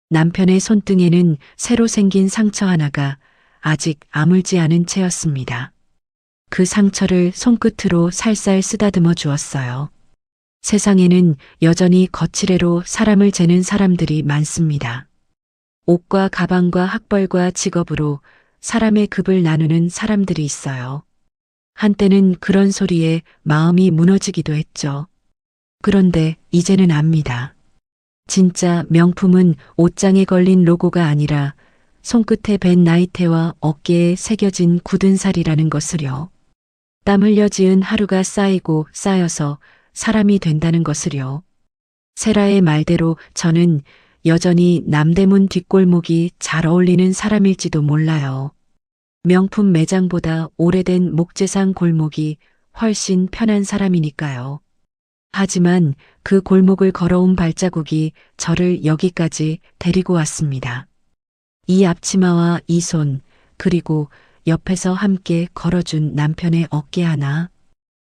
남편의 손등에는 새로 생긴 상처 하나가 아직 아물지 않은 채였습니다. 그 상처를 손끝으로 살살 쓰다듬어 주었어요. 세상에는 여전히 거칠애로 사람을 재는 사람들이 많습니다. 옷과 가방과 학벌과 직업으로 사람의 급을 나누는 사람들이 있어요. 한때는 그런 소리에 마음이 무너지기도 했죠. 그런데 이제는 압니다. 진짜 명품은 옷장에 걸린 로고가 아니라 손끝에 밴 나이테와 어깨에 새겨진 굳은 살이라는 것을요. 땀 흘려 지은 하루가 쌓이고 쌓여서 사람이 된다는 것을요. 세라의 말대로 저는 여전히 남대문 뒷골목이 잘 어울리는 사람일지도 몰라요. 명품 매장보다 오래된 목재상 골목이 훨씬 편한 사람이니까요. 하지만 그 골목을 걸어온 발자국이 저를 여기까지 데리고 왔습니다. 이 앞치마와 이 손, 그리고 옆에서 함께 걸어준 남편의 어깨 하나.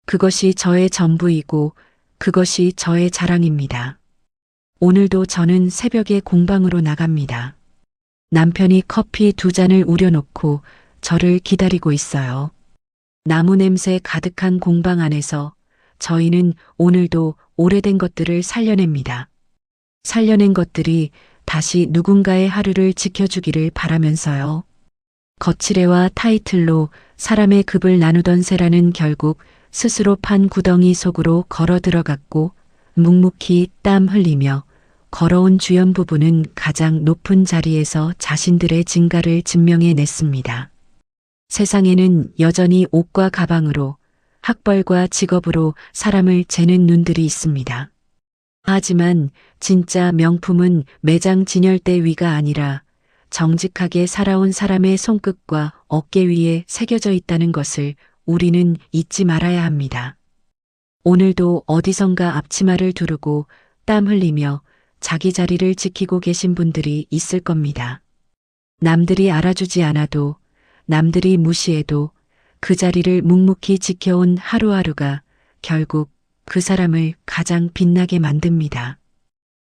그것이 저의 전부이고 그것이 저의 자랑입니다. 오늘도 저는 새벽에 공방으로 나갑니다. 남편이 커피 2잔을 우려놓고 저를 기다리고 있어요. 나무 냄새 가득한 공방 안에서 저희는 오늘도 오래된 것들을 살려냅니다. 살려낸 것들이 다시 누군가의 하루를 지켜주기를 바라면서요. 거칠애와 타이틀로 사람의 급을 나누던 세라는 결국 스스로 판 구덩이 속으로 걸어 들어갔고 묵묵히 땀 흘리며 걸어온 주연 부부는 가장 높은 자리에서 자신들의 진가를 증명해냈습니다. 세상에는 여전히 옷과 가방으로 학벌과 직업으로 사람을 재는 눈들이 있습니다. 하지만 진짜 명품은 매장 진열대 위가 아니라 정직하게 살아온 사람의 손끝과 어깨 위에 새겨져 있다는 것을 우리는 잊지 말아야 합니다. 오늘도 어디선가 앞치마를 두르고 땀 흘리며 자기 자리를 지키고 계신 분들이 있을 겁니다. 남들이 알아주지 않아도, 남들이 무시해도 그 자리를 묵묵히 지켜온 하루하루가 결국 그 사람을 가장 빛나게 만듭니다.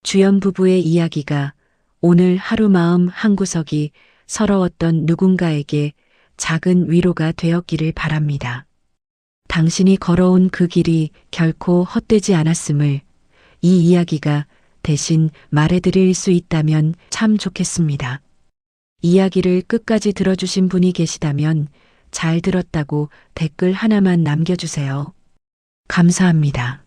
주연 부부의 이야기가 오늘 하루 마음 한구석이 서러웠던 누군가에게 작은 위로가 되었기를 바랍니다. 당신이 걸어온 그 길이 결코 헛되지 않았음을 이 이야기가 대신 말해드릴 수 있다면 참 좋겠습니다. 이야기를 끝까지 들어주신 분이 계시다면 잘 들었다고 댓글 하나만 남겨주세요. 감사합니다.